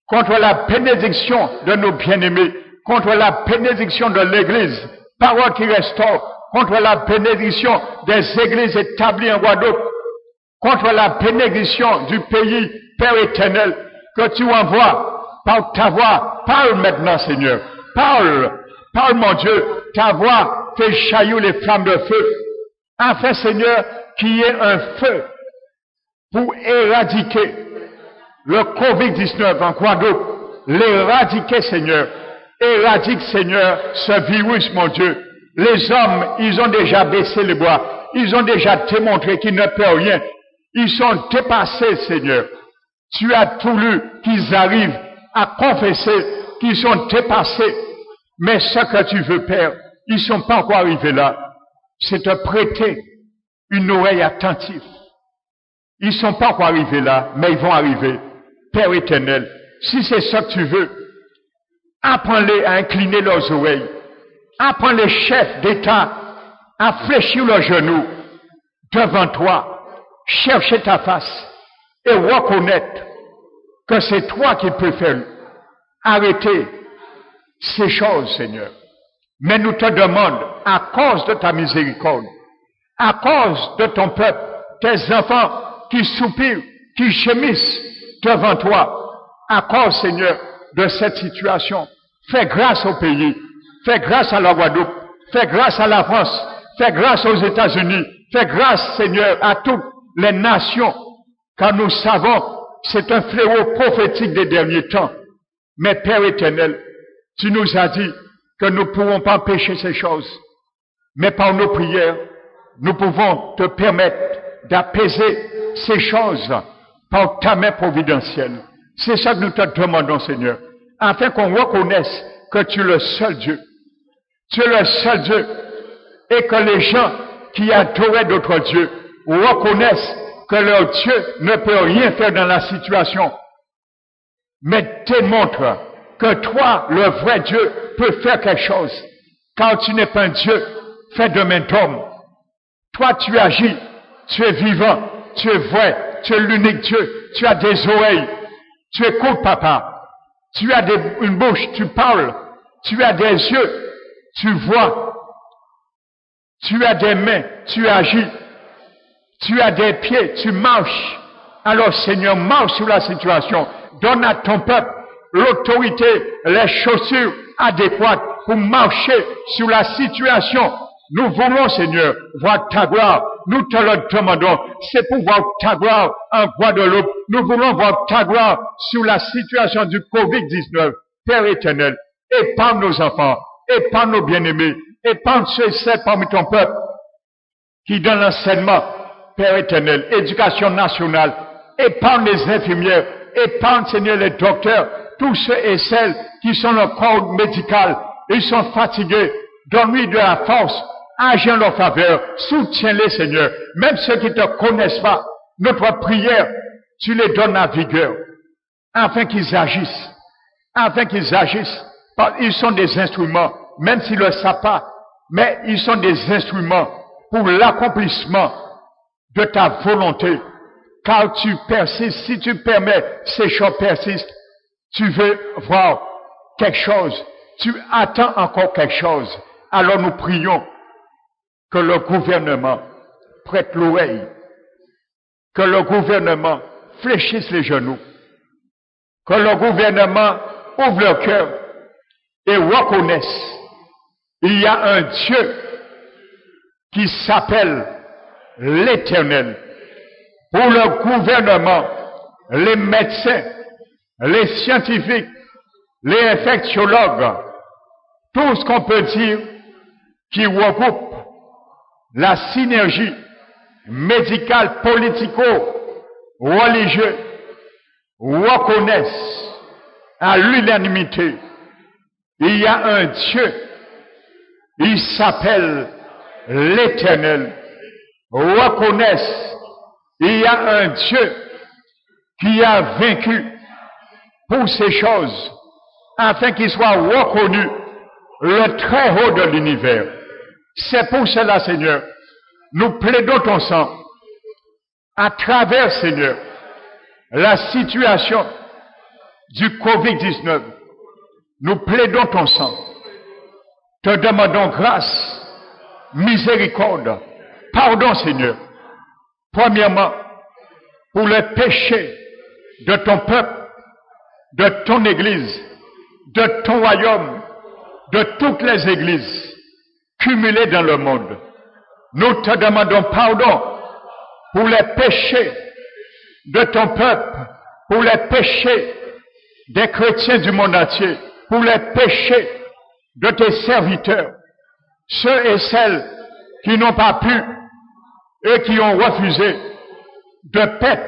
Speaker 1: contre la bénédiction de nos bien-aimés, contre la bénédiction de l'Église, parole qui restaure, contre la bénédiction des églises établies en Guadeloupe, contre la bénédiction du pays, Père éternel, que tu envoies par ta voix. Parle maintenant, Seigneur. Parle, mon Dieu. Ta voix fait jaillir les flammes de feu. Afin, Seigneur, qu'il y ait un feu pour éradiquer le Covid-19 en Guadeloupe. L'éradiquer, Seigneur. Éradique, Seigneur, ce virus, mon Dieu. Les hommes, ils ont déjà baissé les bras. Ils ont déjà démontré qu'ils ne peuvent rien. Ils sont dépassés, Seigneur. Tu as voulu qu'ils arrivent à confesser qu'ils sont dépassés. Mais ce que tu veux, Père, ils ne sont pas encore arrivés là. C'est te prêter une oreille attentive. Ils ne sont pas encore arrivés là, mais ils vont arriver. Père éternel, si c'est ça que tu veux, apprends-les à incliner leurs oreilles. Apprends les chefs d'État à fléchir leurs genoux devant toi, chercher ta face et reconnaître que c'est toi qui peux faire arrêter ces choses, Seigneur. Mais nous te demandons, à cause de ta miséricorde, à cause de ton peuple, tes enfants qui soupirent, qui gémissent devant toi, à cause, Seigneur, de cette situation, fais grâce au pays, fais grâce à la Guadeloupe, fais grâce à la France, fais grâce aux États-Unis, fais grâce, Seigneur, à toutes les nations, car nous savons c'est un fléau prophétique des derniers temps. Mais Père éternel, tu nous as dit que nous ne pouvons pas empêcher ces choses. Mais par nos prières, nous pouvons te permettre d'apaiser ces choses par ta main providentielle. C'est ça que nous te demandons, Seigneur, afin qu'on reconnaisse que tu es le seul Dieu. Tu es le seul Dieu. Et que les gens qui adoraient d'autres dieux reconnaissent que leur Dieu ne peut rien faire dans la situation, mais démontre que toi, le vrai Dieu, peux faire quelque chose, car tu n'es pas un Dieu fait de main d'homme. Toi, tu agis, tu es vivant, tu es vrai, tu es l'unique Dieu, tu as des oreilles, tu écoutes, papa, tu as une bouche, tu parles, tu as des yeux, tu vois, tu as des mains, tu agis. Tu as des pieds, tu marches. Alors, Seigneur, marche sur la situation. Donne à ton peuple l'autorité, les chaussures adéquates pour marcher sur la situation. Nous voulons, Seigneur, voir ta gloire. Nous te le demandons. C'est pour voir ta gloire en Guadeloupe. Nous voulons voir ta gloire sur la situation du COVID-19. Père éternel, épargne nos enfants, épargne nos bien-aimés, épargne ceux et celles parmi ton peuple qui dans l'enseignement, Père éternel, éducation nationale, épargne les infirmières, épargne, Seigneur, les docteurs, tous ceux et celles qui sont dans le corps médical, ils sont fatigués, donne-lui de la force, agis en leur faveur, soutiens-les, Seigneur, même ceux qui ne te connaissent pas, notre prière, tu les donnes la vigueur, afin qu'ils agissent, ils sont des instruments, même s'ils ne le savent pas, mais ils sont des instruments pour l'accomplissement de ta volonté, car tu persistes, si tu permets ces choses persistent, tu veux voir quelque chose, tu attends encore quelque chose, alors nous prions que le gouvernement prête l'oreille, que le gouvernement fléchisse les genoux, que le gouvernement ouvre le cœur et reconnaisse il y a un Dieu qui s'appelle l'Éternel. Pour le gouvernement, les médecins, les scientifiques, les infectiologues, tout ce qu'on peut dire qui regroupe la synergie médicale, politico-religieuse, reconnaissent à l'unanimité, il y a un Dieu, il s'appelle l'Éternel. Reconnaissent, il y a un Dieu qui a vaincu pour ces choses, afin qu'il soit reconnu le très haut de l'univers. C'est pour cela, Seigneur, nous plaidons ton sang à travers, Seigneur, la situation du COVID-19. Nous plaidons ton sang. Te demandons grâce, miséricorde, pardon, Seigneur. Premièrement, pour le péché de ton peuple, de ton Église, de ton royaume, de toutes les églises cumulées dans le monde. Nous te demandons pardon pour les péchés de ton peuple, pour les péchés des chrétiens du monde entier, pour les péchés de tes serviteurs, ceux et celles qui n'ont pas pu eux qui ont refusé de paître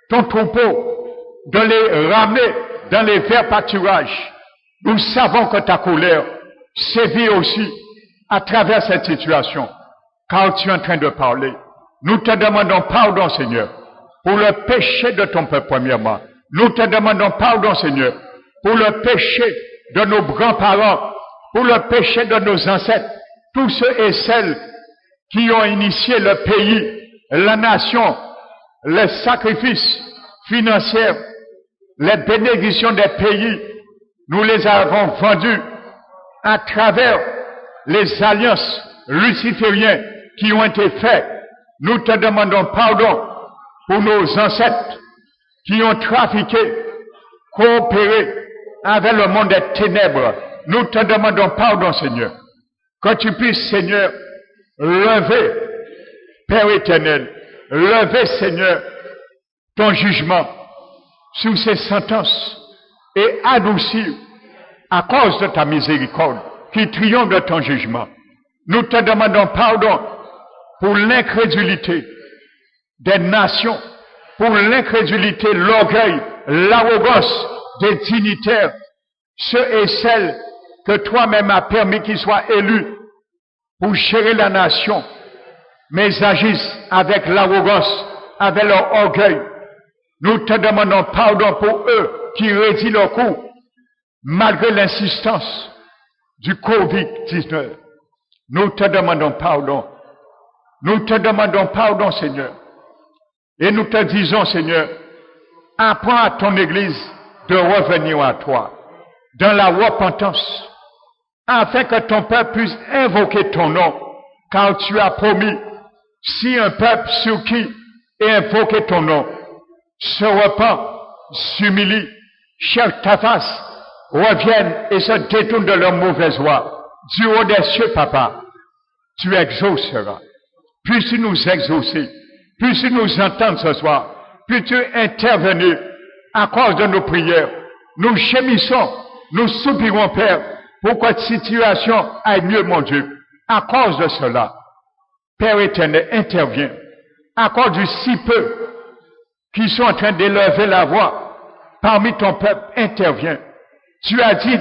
Speaker 1: ton troupeau, de les ramener dans les verts pâturages. Nous savons que ta colère sévit aussi à travers cette situation, car tu es en train de parler. Nous te demandons pardon, Seigneur, pour le péché de ton peuple, premièrement. Nous te demandons pardon, Seigneur, pour le péché de nos grands-parents, pour le péché de nos ancêtres, tous ceux et celles qui ont initié le pays, la nation, les sacrifices financiers, les bénédictions des pays, nous les avons vendus à travers les alliances lucifériennes qui ont été faites. Nous te demandons pardon pour nos ancêtres qui ont trafiqué, coopéré avec le monde des ténèbres. Nous te demandons pardon, Seigneur. Que tu puisses, Seigneur, lever, Père éternel, lever, Seigneur, ton jugement sur ces sentences et adoucir à cause de ta miséricorde qui triomphe de ton jugement. Nous te demandons pardon pour l'incrédulité des nations, pour l'incrédulité, l'orgueil, l'arrogance des dignitaires, ceux et celles que toi-même as permis qu'ils soient élus pour gérer la nation, mais agissent avec l'arrogance, avec leur orgueil. Nous te demandons pardon pour eux qui rédient leur coup, malgré l'insistance du Covid-19. Nous te demandons pardon. Nous te demandons pardon, Seigneur. Et nous te disons, Seigneur, apprends à ton Église de revenir à toi, dans la repentance, afin que ton peuple puisse invoquer ton nom, car tu as promis, si un peuple sur qui est invoqué ton nom se repent, s'humilie, cherche ta face, reviennent et se détournent de leur mauvaise voie, du haut des cieux, Papa, tu exauceras. Puisses-tu nous exaucer, puisses-tu nous entendre ce soir, puisses-tu intervenir à cause de nos prières. Nous gémissons, nous soupirons, Père, pour que cette situation aille mieux, mon Dieu. À cause de cela, Père éternel, interviens. À cause du si peu qui sont en train d'élever la voix parmi ton peuple, interviens. Tu as dit,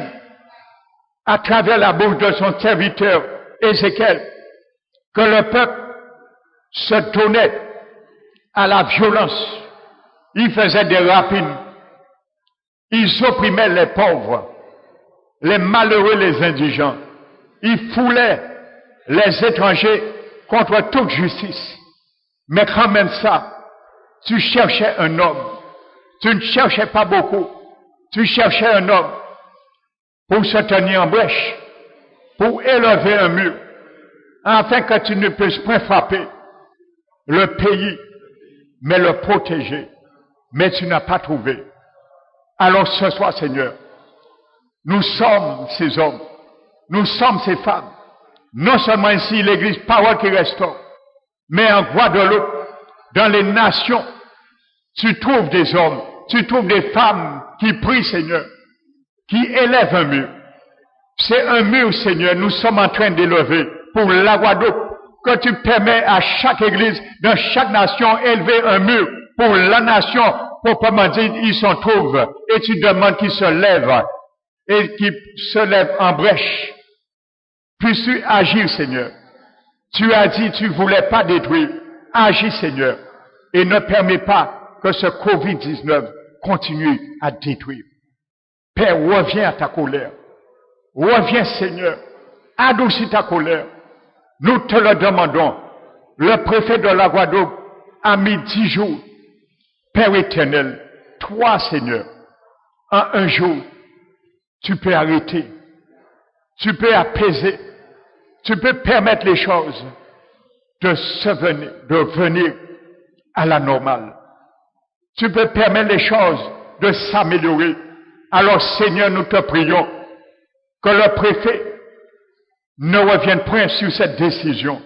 Speaker 1: à travers la bouche de son serviteur Ézéchiel, que le peuple se donnait à la violence. Ils faisaient des rapines. Ils opprimaient les pauvres, les malheureux, les indigents. Ils foulaient les étrangers contre toute justice. Mais quand même ça, tu cherchais un homme. Tu ne cherchais pas beaucoup. Tu cherchais un homme pour se tenir en brèche, pour élever un mur, afin que tu ne puisses point frapper le pays, mais le protéger. Mais tu n'as pas trouvé. Alors ce soir, Seigneur, nous sommes ces hommes, nous sommes ces femmes, non seulement ici, l'Église Parole qui restaure, mais en Guadeloupe, dans les nations, tu trouves des hommes, tu trouves des femmes qui prient, Seigneur, qui élèvent un mur. C'est un mur, Seigneur, nous sommes en train d'élever pour la Guadeloupe, que tu permets à chaque Église, dans chaque nation, élever un mur pour la nation, proprement dit, ils s'en trouvent, et tu demandes qu'ils se lèvent, et qu'ils se lèvent en brèche. Puisses-tu agir, Seigneur? Tu as dit, tu ne voulais pas détruire. Agis, Seigneur, et ne permets pas que ce Covid-19 continue à détruire. Père, reviens à ta colère. Reviens, Seigneur. Adoucis ta colère. Nous te le demandons. Le préfet de la Guadeloupe a mis 10 jours. Père éternel, toi, Seigneur, en un jour, tu peux arrêter. Tu peux apaiser. Tu peux permettre les choses de venir à la normale. Tu peux permettre les choses de s'améliorer. Alors, Seigneur, nous te prions que le préfet ne revienne point sur cette décision,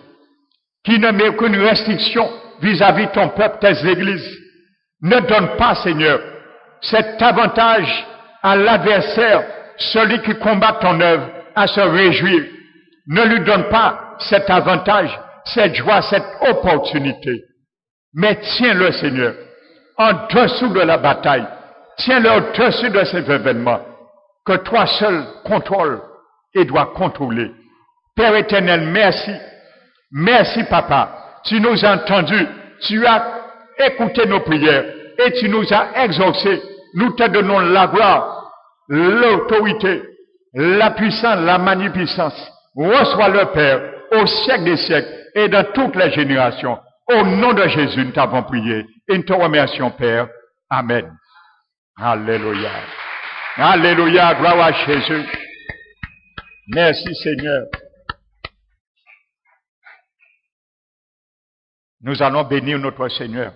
Speaker 1: qui ne met aucune restriction vis-à-vis de ton peuple, tes églises. Ne donne pas, Seigneur, cet avantage à l'adversaire, celui qui combat ton œuvre, à se réjouir. Ne lui donne pas cet avantage, cette joie, cette opportunité. Mais tiens-le, Seigneur, en dessous de la bataille. Tiens-le au-dessus de ces événements. Que toi seul contrôle et dois contrôler. Père éternel, merci. Merci, Papa. Tu nous as entendus. Tu as écouté nos prières et tu nous as exaucés. Nous te donnons la gloire, l'autorité, la puissance, la magnificence. Reçois le Père au siècle des siècles et dans toutes les générations. Au nom de Jésus, nous t'avons prié et nous te remercions, Père. Amen. Alléluia. Alléluia. Gloire à Jésus. Merci, Seigneur. Nous allons bénir notre Seigneur.